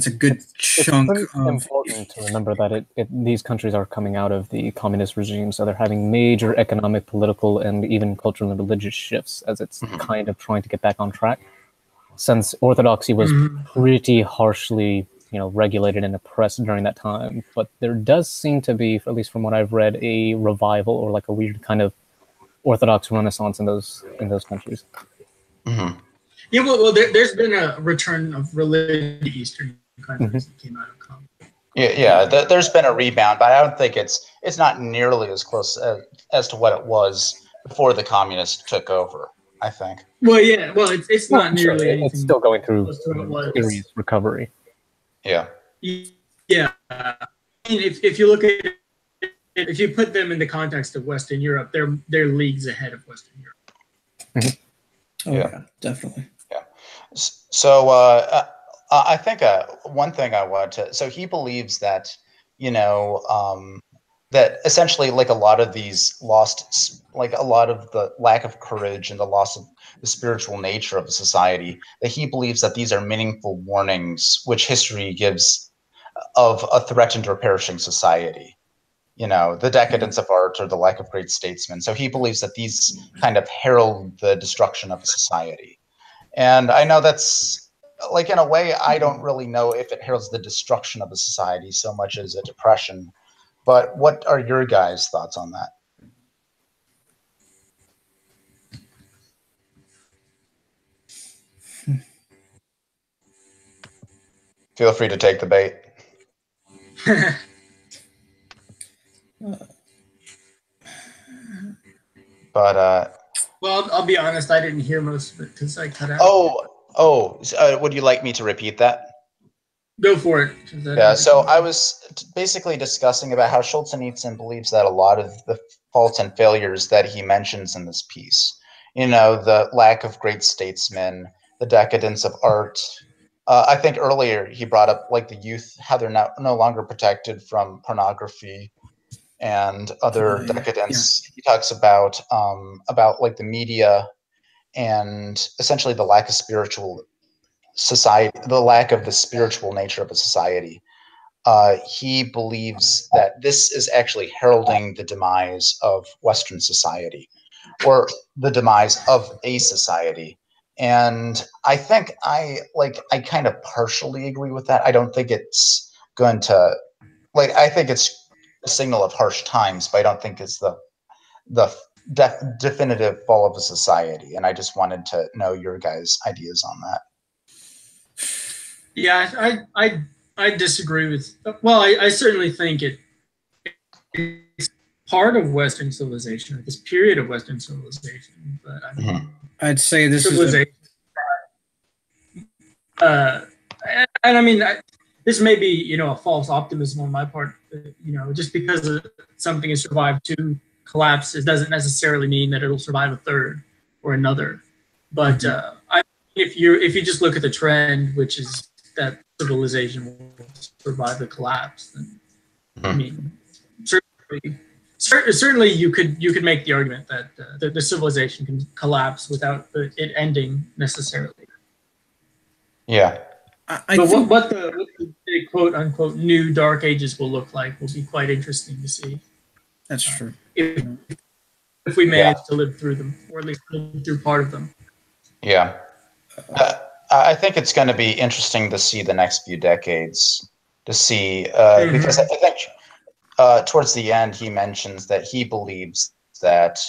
a good it's chunk. It's important to remember that these countries are coming out of the communist regime, so they're having major economic, political, and even cultural and religious shifts as it's kind of trying to get back on track. Since Orthodoxy was pretty harshly, regulated and oppressed during that time, but there does seem to be, at least from what I've read, a revival or like a weird kind of Orthodox renaissance in those countries. Mm-hmm. Yeah, well, there's been a return of religion to Eastern countries that came out of communism. Yeah, there's been a rebound, but I don't think it's not nearly as close as to what it was before the communists took over, I think. Well, yeah, it's not nearly anything. It's still going through serious recovery. Yeah. Yeah. I mean, if you look at it, if you put them in the context of Western Europe, they're leagues ahead of Western Europe. Oh, yeah, definitely. Yeah. So I think one thing I want to. So he believes that that essentially like a lot of these lost, like a lot of the lack of courage and the loss of the spiritual nature of a society, that he believes that these are meaningful warnings which history gives of a threatened or perishing society. The decadence of art or the lack of great statesmen. So he believes that these kind of herald the destruction of a society. And I know that's, like, in a way, I don't really know if it heralds the destruction of a society so much as a depression. But what are your guys' thoughts on that? Feel free to take the bait. But well, I'll be honest, I didn't hear most of it because I cut out. Would you like me to repeat that? Go for it. Yeah, so I was basically discussing about how Solzhenitsyn believes that a lot of the faults and failures that he mentions in this piece, the lack of great statesmen, the decadence of art. I think earlier he brought up like the youth, how they're no longer protected from pornography and other decadence. Yeah. He talks about like the media and essentially the lack of spiritual society, the lack of the spiritual nature of a society. He believes that this is actually heralding the demise of Western society, or the demise of a society. And I think I kind of partially agree with that. I don't think it's going to, I think it's a signal of harsh times, but I don't think it's the definitive fall of a society. And I just wanted to know your guys' ideas on that. Yeah, I disagree with. Well, I certainly think it's part of Western civilization, this period of Western civilization. But I mean, I'd say this is. And I mean, this may be a false optimism on my part. Just because something has survived two collapses doesn't necessarily mean that it'll survive a third or another. But if you just look at the trend, which is that civilization will survive the collapse, then I mean, certainly you could make the argument that the civilization can collapse without it ending necessarily. Yeah. But what the quote unquote new dark ages will look like will be quite interesting to see. That's true. If we manage to live through them, or at least live through part of them. Yeah. I think it's going to be interesting to see the next few decades, to see, because I think towards the end he mentions that he believes that,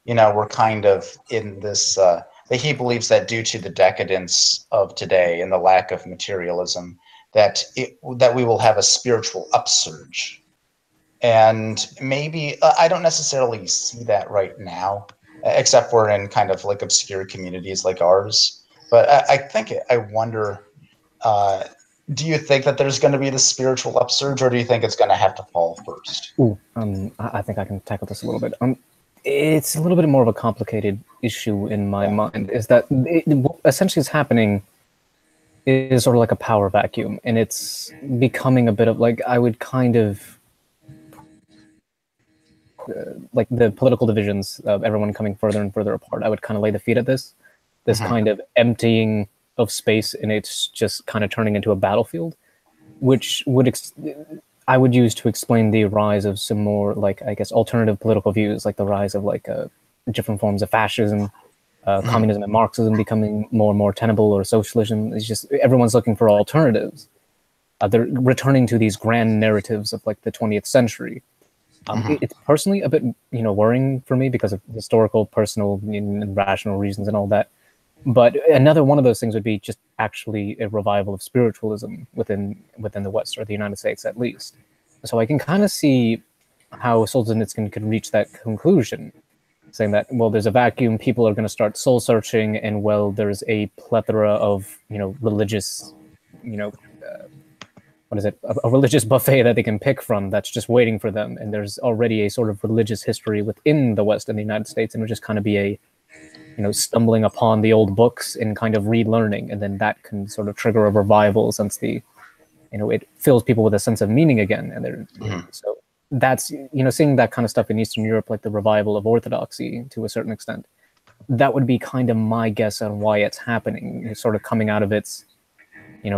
we're kind of in this, that he believes that due to the decadence of today and the lack of materialism, that we will have a spiritual upsurge. And maybe, I don't necessarily see that right now, except for in kind of like obscure communities like ours. But I wonder, do you think that there's going to be the spiritual upsurge, or do you think it's going to have to fall first? I think I can tackle this a little bit. It's a little bit more of a complicated issue in my mind, is that what essentially is happening is sort of like a power vacuum, and it's becoming a bit of like, I would kind of like the political divisions of everyone coming further and further apart. I would kind of lay the feet at this kind of emptying of space, and it's just kind of turning into a battlefield, which I would use to explain the rise of some more, like, I guess, alternative political views, like the rise of like different forms of fascism, communism and Marxism becoming more and more tenable, or socialism. It's just everyone's looking for alternatives. They're returning to these grand narratives of like the 20th century. It's personally a bit, worrying for me because of historical, personal, and rational reasons and all that. But another one of those things would be just actually a revival of spiritualism within the West, or the United States at least. So I can kind of see how Solzhenitsyn could reach that conclusion, saying that, well, there's a vacuum, people are going to start soul searching, and well, there's a plethora of religious, what is it, a religious buffet that they can pick from that's just waiting for them, and there's already a sort of religious history within the West and the United States, and it would just kind of be a stumbling upon the old books and kind of relearning, and then that can sort of trigger a revival, since it fills people with a sense of meaning again, and they're so that's seeing that kind of stuff in Eastern Europe, like the revival of orthodoxy to a certain extent. That would be kind of my guess on why it's happening. It's sort of coming out of its,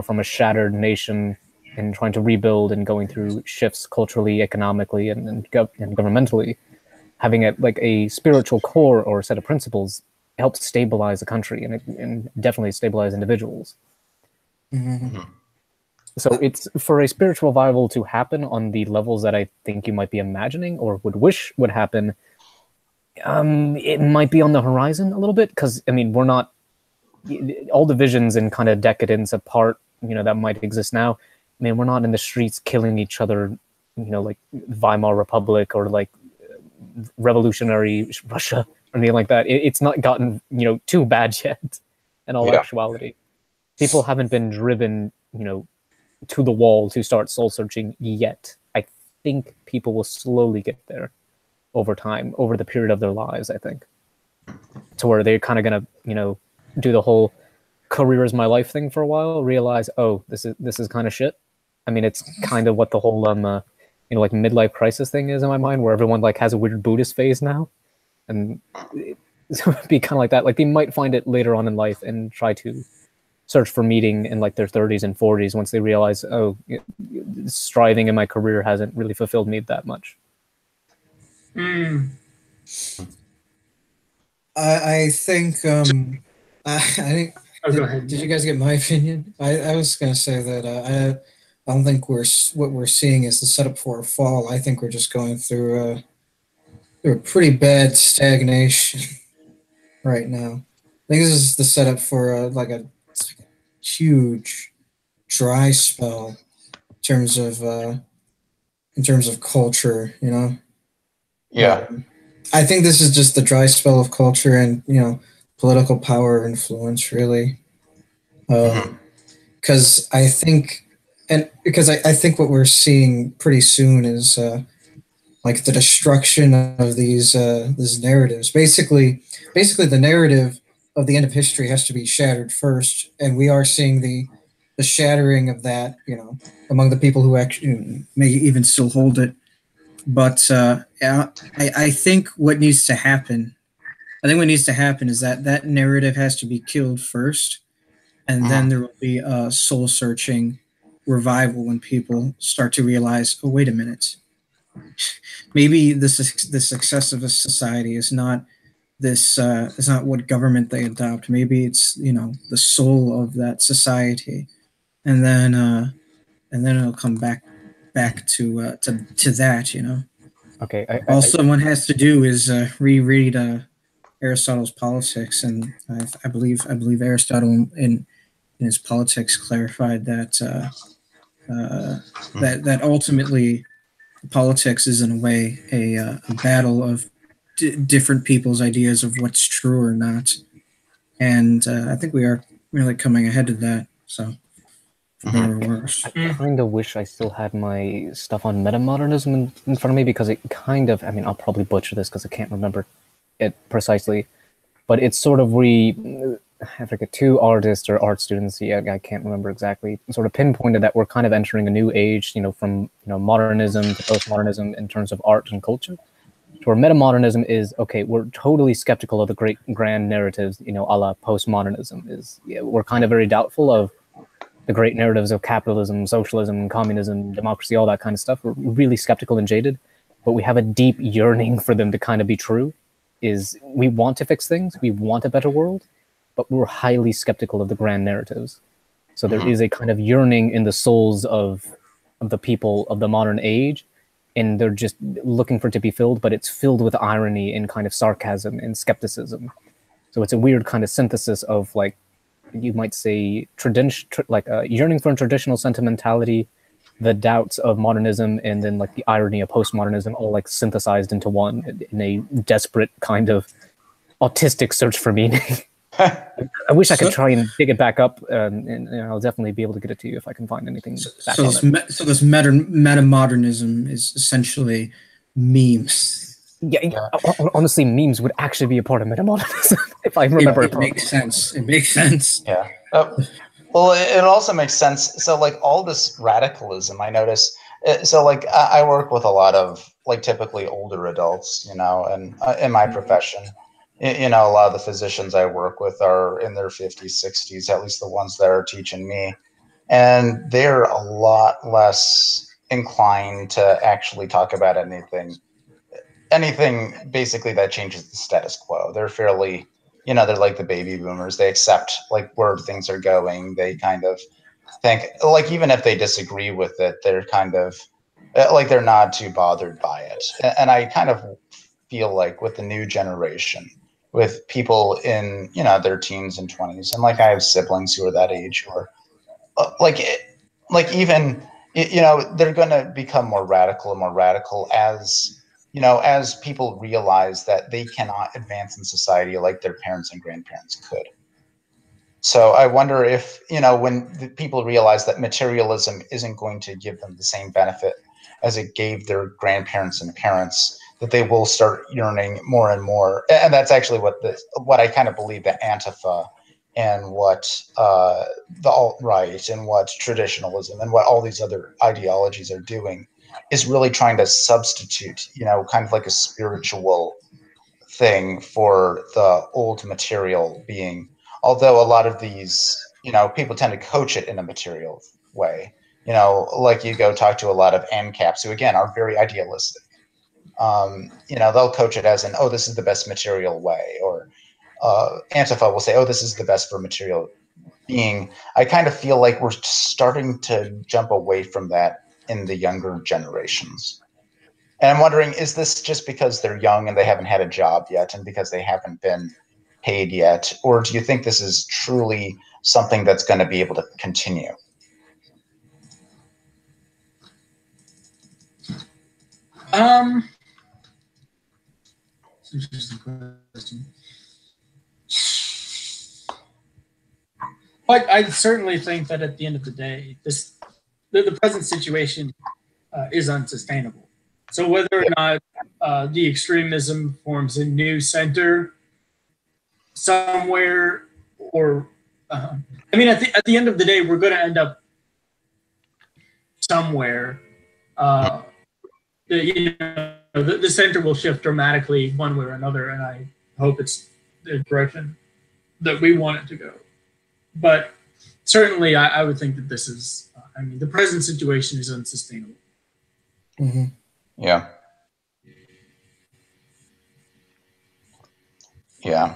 from a shattered nation and trying to rebuild and going through shifts culturally, economically, and governmentally, having a spiritual core or set of principles helps stabilize a country and definitely stabilize individuals. So it's for a spiritual revival to happen on the levels that I think you might be imagining or would wish would happen. It might be on the horizon a little bit, because we're not all divisions and kind of decadence apart, that might exist now. We're not in the streets killing each other, like Weimar Republic or like revolutionary Russia or anything like that. It's not gotten, too bad yet. In all actuality, people haven't been driven, to the wall to start soul searching yet. I think people will slowly get there over time, over the period of their lives, I think, to where they're kind of gonna, do the whole career is my life thing for a while, realize, oh, this is kind of shit. It's kind of what the whole like midlife crisis thing is in my mind, where everyone like has a weird Buddhist phase now, and it would be kind of like that. Like they might find it later on in life and try to search for meaning in like their 30s and 40s once they realize, oh, striving in my career hasn't really fulfilled me that much. I think I think. Oh, go ahead. Did you guys get my opinion? I was gonna say that I don't think what we're seeing is the setup for a fall. I think we're just going through a pretty bad stagnation right now. I think this is the setup for a huge dry spell in terms of culture. Yeah. I think this is just the dry spell of culture and political power influence, really. Because I think what we're seeing pretty soon is like the destruction of these narratives. Basically, the narrative of the end of history has to be shattered first, and we are seeing the shattering of that, among the people who actually may even still hold it. But I think what needs to happen. I think what needs to happen is that narrative has to be killed first, and then there will be a soul-searching revival when people start to realize, oh, wait a minute. Maybe the success of a society is not this. Is not what government they adopt. Maybe it's the soul of that society, and then it'll come back to that. Okay. All someone has to do is reread Aristotle's Politics, and I believe Aristotle in his Politics clarified that that ultimately politics is in a way a battle of different people's ideas of what's true or not, and I think we are really coming ahead of that. So. For better or worse. I kind of wish I still had my stuff on metamodernism in front of me, because it kind of, I'll probably butcher this because I can't remember it precisely, but it's sort of I forget, two artists or art students, I can't remember exactly, sort of pinpointed that we're kind of entering a new age, from modernism to postmodernism in terms of art and culture. To where metamodernism is, okay, we're totally skeptical of the great grand narratives, you know, a la postmodernism. We're kind of very doubtful of the great narratives of capitalism, socialism, communism, democracy, all that kind of stuff. We're really skeptical and jaded, but we have a deep yearning for them to kind of be true. Is we want to fix things, we want a better world, but we're highly skeptical of the grand narratives. So there is a kind of yearning in the souls of the people of the modern age, and they're just looking for it to be filled, but it's filled with irony and kind of sarcasm and skepticism. So it's a weird kind of synthesis of, like, you might say, like a yearning for a traditional sentimentality, the doubts of modernism, and then like the irony of postmodernism, all like synthesized into one in a desperate kind of autistic search for meaning. I wish I could try and dig it back up, and I'll definitely be able to get it to you if I can find anything. So this metamodernism is essentially memes. Yeah. Honestly, memes would actually be a part of metamodernism if I remember. It makes sense. It makes sense. Yeah. Well, it also makes sense. So, like, all this radicalism, I notice. So, like, I work with a lot of, like, typically older adults, you know, and in my profession, you know, a lot of the physicians I work with are in their 50s, 60s, at least the ones that are teaching me. And they're a lot less inclined to actually talk about anything basically that changes the status quo. They're fairly, you know, they're like the baby boomers. They accept, like, where things are going. They kind of think, like, even if they disagree with it, they're kind of like, they're not too bothered by it. And I kind of feel like with the new generation, with people in, you know, their teens and 20s, and like I have siblings who are that age, who are like even, you know, they're going to become more radical and more radical as, you know, as people realize that they cannot advance in society like their parents and grandparents could. So I wonder if, you know, when the people realize that materialism isn't going to give them the same benefit as it gave their grandparents and parents, that they will start yearning more and more. And that's actually what I kind of believe that Antifa and what the alt-right and what traditionalism and what all these other ideologies are doing is really trying to substitute, you know, kind of like a spiritual thing for the old material being. Although a lot of these, you know, people tend to coach it in a material way. You know, like you go talk to a lot of ANCAPs who, again, are very idealistic. You know, they'll coach it as an, oh, this is the best material way, or Antifa will say, oh, this is the best for material being. I kind of feel like we're starting to jump away from that in the younger generations. And I'm wondering, is this just because they're young and they haven't had a job yet and because they haven't been paid yet? Or do you think this is truly something that's going to be able to continue? Interesting question. But I certainly think that at the end of the day, the present situation is unsustainable. So whether or not the extremism forms a new center somewhere, or I mean, at the end of the day, we're going to end up somewhere. You know, the center will shift dramatically one way or another, and I hope it's the direction that we want it to go. But certainly, I would think that this is, I mean, the present situation is unsustainable. Mm-hmm. Yeah. Yeah.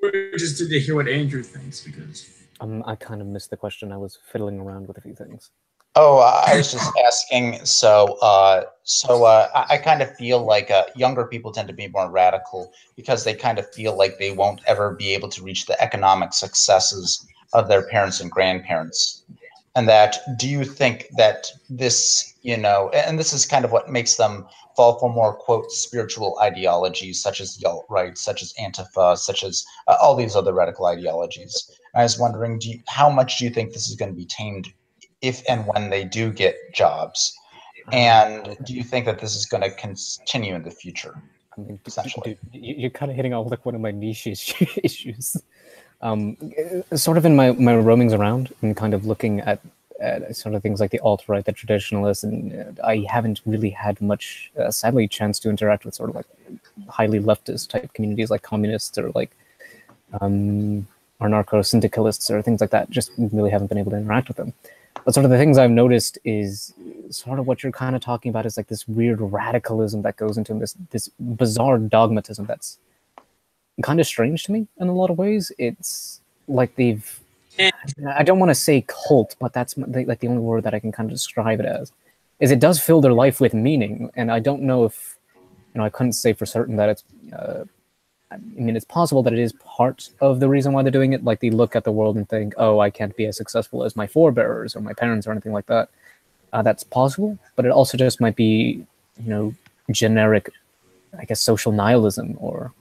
We're interested to hear what Andrew thinks, because I kind of missed the question. I was fiddling around with a few things. Oh, I was just asking. So I kind of feel like younger people tend to be more radical because they kind of feel like they won't ever be able to reach the economic successes of their parents and grandparents. And that, do you think that this, you know, and this is kind of what makes them fall for more, quote, spiritual ideologies, such as the alt-right, such as Antifa, such as all these other radical ideologies. I was wondering, how much do you think this is going to be tamed if and when they do get jobs? And do you think that this is going to continue in the future? I mean, essentially, you're kind of hitting on like one of my niche issues. Sort of in my roamings around and kind of looking at sort of things like the alt-right, the traditionalists, and I haven't really had much, sadly, chance to interact with sort of like highly leftist type communities like communists or like anarcho-syndicalists or things like that. Just really haven't been able to interact with them. But sort of the things I've noticed is sort of what you're kind of talking about is like this weird radicalism that goes into this bizarre dogmatism that's kind of strange to me in a lot of ways. It's like I don't want to say cult, but that's like the only word that I can kind of describe it as, is it does fill their life with meaning. And I don't know if, I couldn't say for certain that it's, I mean, it's possible that it is part of the reason why they're doing it. Like they look at the world and think, oh, I can't be as successful as my forebears or my parents or anything like that. That's possible, but it also just might be, generic, I guess, social nihilism or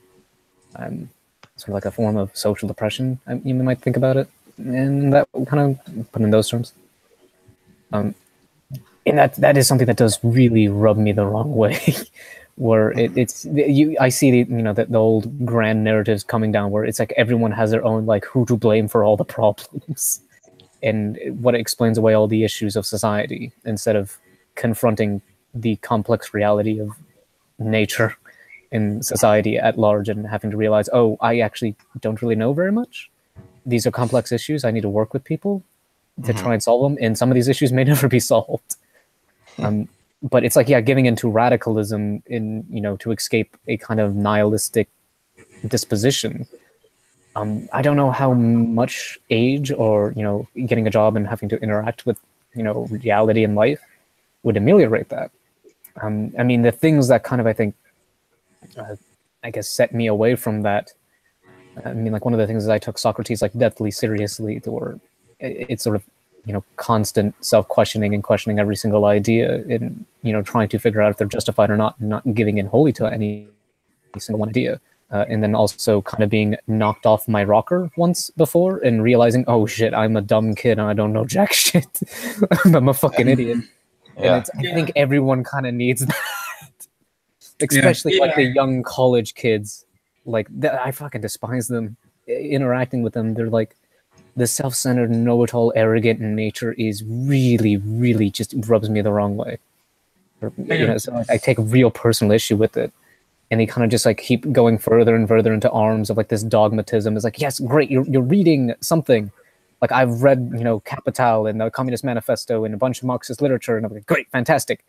sort of like a form of social depression. You might think about it, and that kind of put in those terms. And that is something that does really rub me the wrong way. Where I see the old grand narratives coming down where it's like everyone has their own like who to blame for all the problems, and what explains away all the issues of society instead of confronting the complex reality of nature and society at large and having to realize, oh, I actually don't really know very much. These are complex issues. I need to work with people to try and solve them, and some of these issues may never be solved. But it's like, giving into radicalism to escape a kind of nihilistic disposition. I don't know how much age or, getting a job and having to interact with, reality in life would ameliorate that. I mean, the things that kind of, I think, I guess, set me away from that. I mean, like one of the things is I took Socrates like deathly seriously, or it's sort of, constant self-questioning and questioning every single idea and, trying to figure out if they're justified or not, and not giving in wholly to any single one idea. And then also kind of being knocked off my rocker once before and realizing, oh shit, I'm a dumb kid and I don't know jack shit. I'm a fucking idiot. Yeah. And I think everyone kind of needs that. Especially like the young college kids. Like, I fucking despise them. Interacting with them, they're like, the self-centered, know-it-all, arrogant in nature is really, really just rubs me the wrong way. So I take a real personal issue with it. And they kind of just like keep going further and further into arms of like this dogmatism. It's like, yes, great, you're reading something. Like I've read, Capital and the Communist Manifesto and a bunch of Marxist literature, and I'm like, great, fantastic.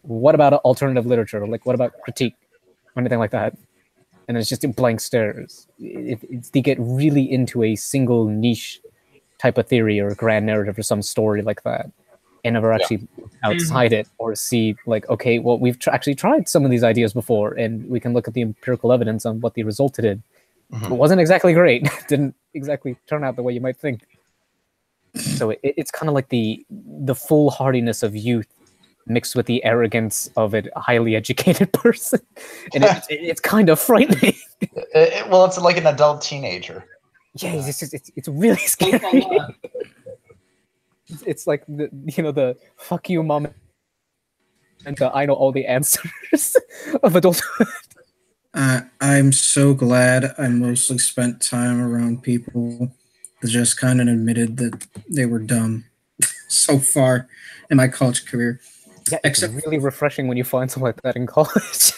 What about alternative literature? Like, what about critique or anything like that? And it's just blank stares. They get really into a single niche type of theory or a grand narrative or some story like that, and never actually outside it or see like, okay, well, we've actually tried some of these ideas before, and we can look at the empirical evidence on what they resulted in. It wasn't exactly great. Didn't exactly turn out the way you might think. So it's kind of like the foolhardiness of youth mixed with the arrogance of a highly educated person, and it's kind of frightening. Well, it's like an adult teenager. Yeah, it's really scary. It's like the fuck you, mom, and the I know all the answers of adulthood. I'm so glad I mostly spent time around people that just kind of admitted that they were dumb so far in my college career. Yeah, it's really refreshing when you find someone like that in college.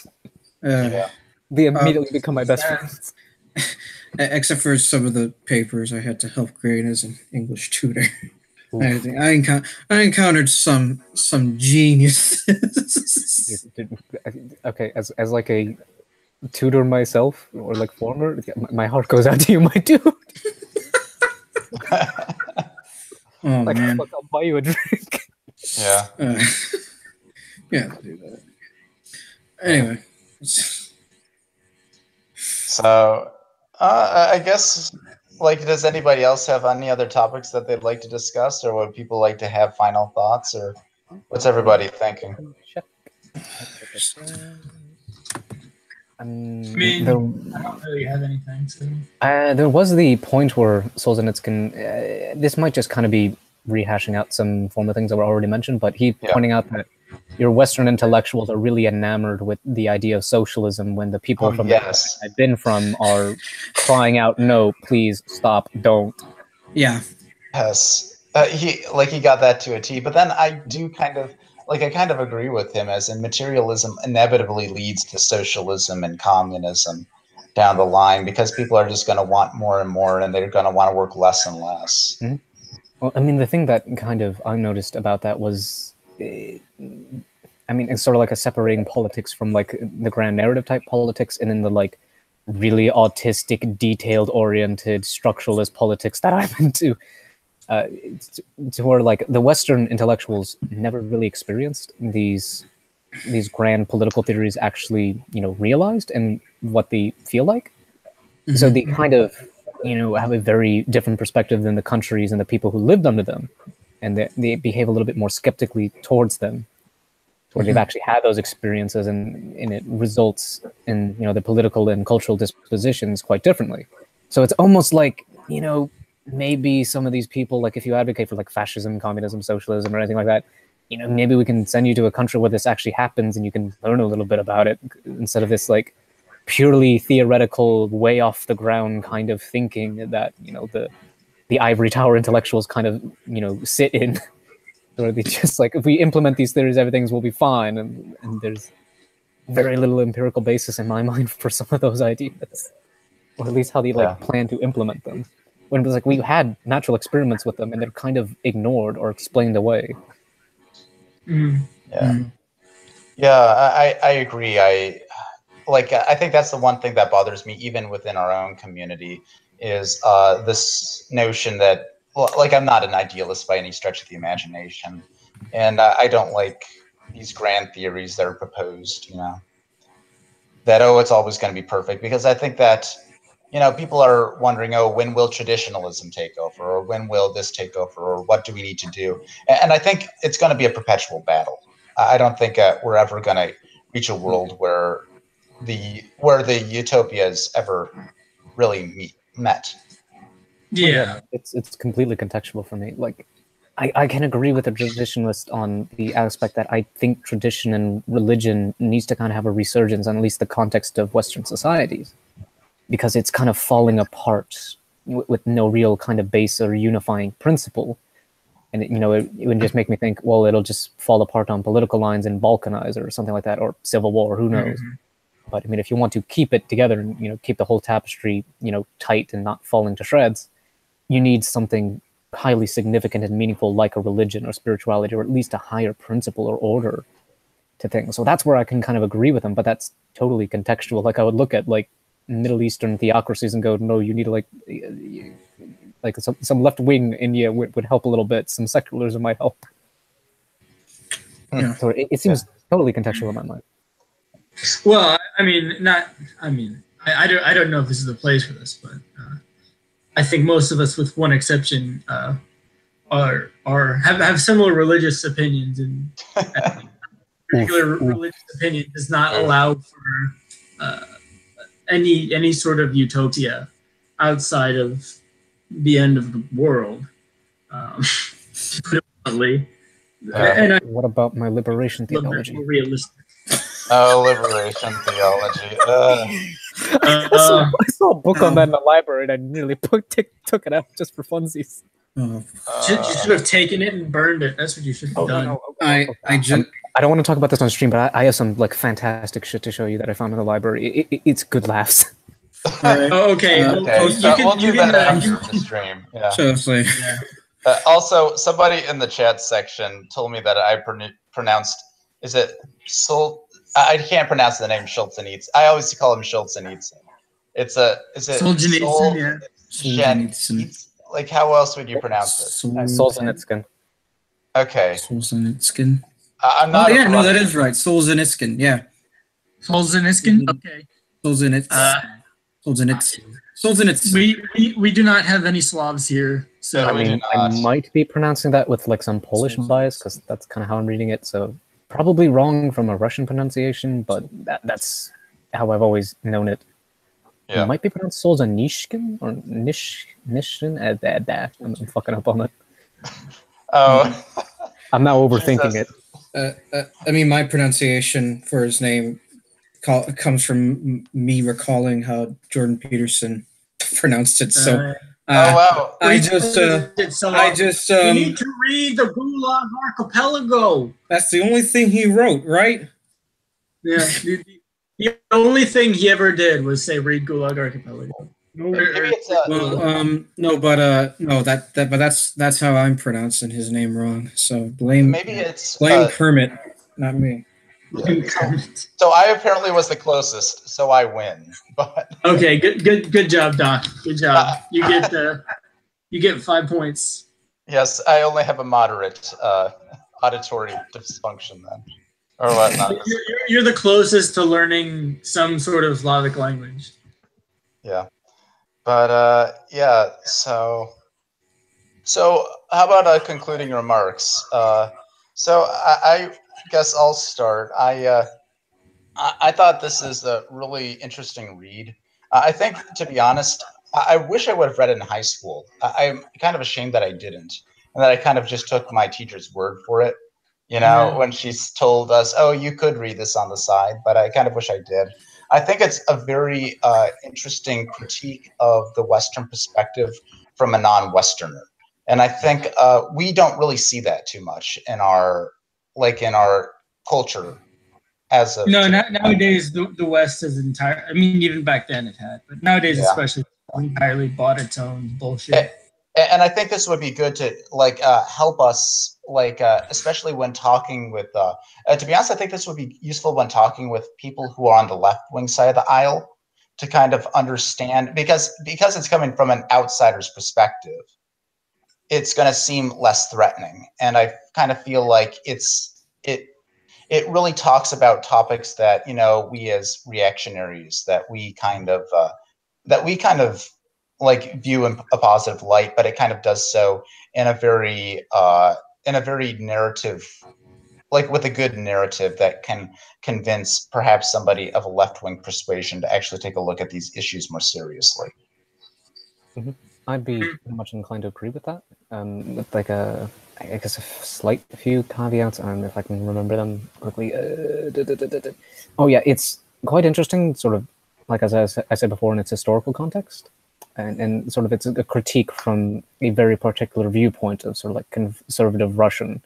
They immediately become my best friends. Except for some of the papers I had to help grade as an English tutor. I encountered some geniuses. Okay, as like a tutor myself, or like former, my heart goes out to you, my dude. Oh like, man! Look, I'll buy you a drink. Yeah. Yeah, I'll do that. Anyway. So, I guess, like, does anybody else have any other topics that they'd like to discuss, or would people like to have final thoughts, or what's everybody thinking? I mean, I don't really have anything. So. There was the point where Solzhenitsyn, this might just kind of be rehashing out some form of things that were already mentioned, but he pointing out that your Western intellectuals are really enamored with the idea of socialism when the people from the place I've been from are crying out, no, please, stop, don't. Yeah. Yes. he got that to a T. But then I do kind of agree with him, as in materialism inevitably leads to socialism and communism down the line, because people are just going to want more and more, and they're going to want to work less and less. Mm-hmm. Well, I mean, the thing that kind of I noticed about that was, I mean, it's sort of like a separating politics from like the grand narrative type politics, and then the like really autistic, detailed-oriented structuralist politics that I'm into. To where like the Western intellectuals never really experienced these grand political theories actually, realized and what they feel like. Mm-hmm. So they kind of, have a very different perspective than the countries and the people who lived under them, and they behave a little bit more skeptically towards them, where they've actually had those experiences, and it results in the political and cultural dispositions quite differently. So it's almost like maybe some of these people, like if you advocate for like fascism, communism, socialism, or anything like that, maybe we can send you to a country where this actually happens and you can learn a little bit about it, instead of this like purely theoretical, way off the ground kind of thinking that the ivory tower intellectuals kind of sit in, or they just like, if we implement these theories, everything will be fine, and there's very little empirical basis in my mind for some of those ideas, or at least how they like plan to implement them. When it was like we had natural experiments with them, and they're kind of ignored or explained away. Yeah, I agree. I think that's the one thing that bothers me, even within our own community, is this notion that, like, I'm not an idealist by any stretch of the imagination, and I don't like these grand theories that are proposed, that, it's always going to be perfect, because I think that, people are wondering, when will traditionalism take over, or when will this take over, or what do we need to do? And I think it's going to be a perpetual battle. I don't think we're ever going to reach a world where the utopia is ever really met. Yeah, it's completely contextual for me. Like, I can agree with the traditionalist on the aspect that I think tradition and religion needs to kind of have a resurgence in at least the context of Western societies, because it's kind of falling apart with no real kind of base or unifying principle. And it would just make me think, well, it'll just fall apart on political lines and balkanize or something like that, or civil war, who knows. But I mean, if you want to keep it together and keep the whole tapestry tight and not falling to shreds, you need something highly significant and meaningful, like a religion or spirituality, or at least a higher principle or order to things. So that's where I can kind of agree with them, but that's totally contextual. Like, I would look at like Middle Eastern theocracies and go, no, you need to like some left wing India would help a little bit. Some secularism might help. Yeah. So it seems totally contextual in my mind. Well, I don't know if this is the place for this, but I think most of us, with one exception, have similar religious opinions, and particular religious opinion does not allow for any sort of utopia outside of the end of the world. To put it bluntly. What about my liberation theology? More realistic. Oh, liberation theology. I saw a book on that in the library, and I nearly took it out just for funsies. You should have taken it and burned it. That's what you should have done. I don't want to talk about this on stream, but I have some like fantastic shit to show you that I found in the library. It's good laughs. Right. Okay. We'll do that after the stream. Yeah. Seriously. Yeah. Also, somebody in the chat section told me that I pronounced. Is it I can't pronounce the name Solzhenitsyn. I always call him Solzhenitsyn. Is it Solzhenitsyn? Solzhenitsyn. Like, how else would you pronounce it? Solzhenitsyn. Okay. Solzhenitsyn. I'm not. Oh yeah, no, that is right. Solzhenitsyn. Yeah. Solzhenitsyn. Okay. Solzhenitsyn. We do not have any Slavs here, so I mean, I might be pronouncing that with like some Polish bias, because that's kind of how I'm reading it. So probably wrong from a Russian pronunciation, but that's how I've always known it. Yeah. It might be pronounced Solzhenitsyn or Nishkin. I'm fucking up on it. Oh. I'm now overthinking it. I mean, my pronunciation for his name comes from me recalling how Jordan Peterson pronounced it. So Oh wow! I just You need to read the Gulag Archipelago. That's the only thing he wrote, right? Yeah. The only thing he ever did was say read Gulag Archipelago. Maybe it's but that's how I'm pronouncing his name wrong. So blame Kermit, not me. So I apparently was the closest, so I win. But okay, good job, Doc. Good job. You get 5 points. Yes, I only have a moderate auditory dysfunction then, or whatnot. You're the closest to learning some sort of Slavic language. Yeah, but yeah. So how about concluding remarks? So I guess I'll start. I thought this is a really interesting read. I think, to be honest, I wish I would have read it in high school. I'm kind of ashamed that I didn't, and that I kind of just took my teacher's word for it. You know, when she's told us, "Oh, you could read this on the side," but I kind of wish I did. I think it's a very interesting critique of the Western perspective from a non-Westerner, and I think we don't really see that too much in our culture. Nowadays the West is entire. I mean, even back then it had, but nowadays especially entirely bought its own bullshit. And I think this would be good to help us, especially when talking with. To be honest, I think this would be useful when talking with people who are on the left wing side of the aisle to kind of understand, because it's coming from an outsider's perspective, it's going to seem less threatening, and I kind of feel like it really talks about topics that, you know, we as reactionaries, that we kind of view in a positive light, but it kind of does so in a very narrative, with a good narrative that can convince perhaps somebody of a left-wing persuasion to actually take a look at these issues more seriously. Mm-hmm. I'd be much inclined to agree with that. With I guess a few caveats, and if I can remember them quickly. Oh yeah, it's quite interesting, sort of, like as I said before, in its historical context, and sort of it's a critique from a very particular viewpoint of sort of like conservative Russian,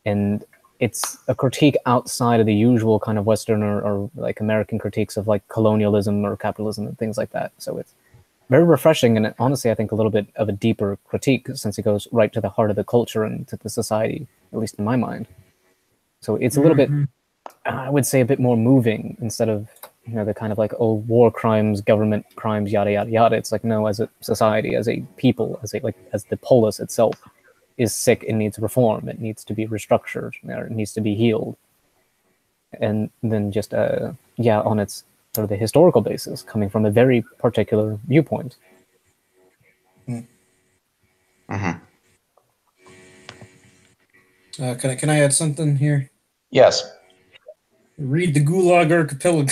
and it's a critique outside of the usual kind of Western or like American critiques of like colonialism or capitalism and things like that. So it's very refreshing, and honestly, I think a little bit of a deeper critique, since it goes right to the heart of the culture and to the society, at least in my mind. So it's a little bit, I would say, a bit more moving, instead of, you know, the kind of like, oh, war crimes, government crimes, yada yada yada. It's like, no, as a society, as a people, as the polis itself is sick and needs reform. It needs to be restructured, or it needs to be healed. And then just on its sort of the historical basis, coming from a very particular viewpoint. Mm-hmm. Can I add something here? Yes. Read the Gulag Archipelago.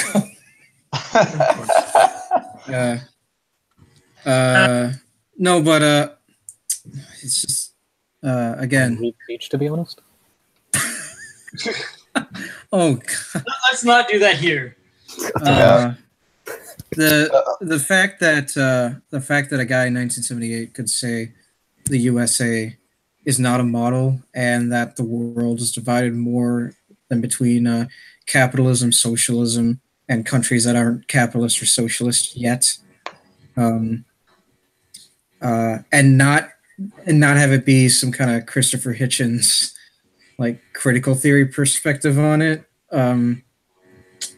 No, but it's just again. Read Beach, to be honest. Oh God. Let's not do that here. The fact that a guy in 1978 could say the USA is not a model, and that the world is divided more than between capitalism, socialism, and countries that aren't capitalist or socialist yet, and not have it be some kind of Christopher Hitchens like critical theory perspective on it.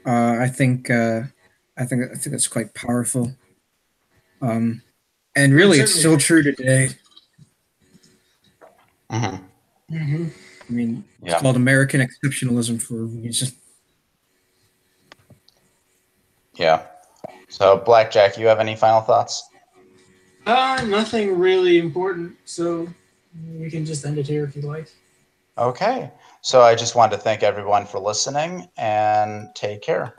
I think that's quite powerful, and really, it's still true today. Mm-hmm. Mm-hmm. I mean, it's called American exceptionalism for a reason. Yeah. So, Blackjack, you have any final thoughts? Nothing really important. So we can just end it here if you like. Okay. So I just wanted to thank everyone for listening, and take care.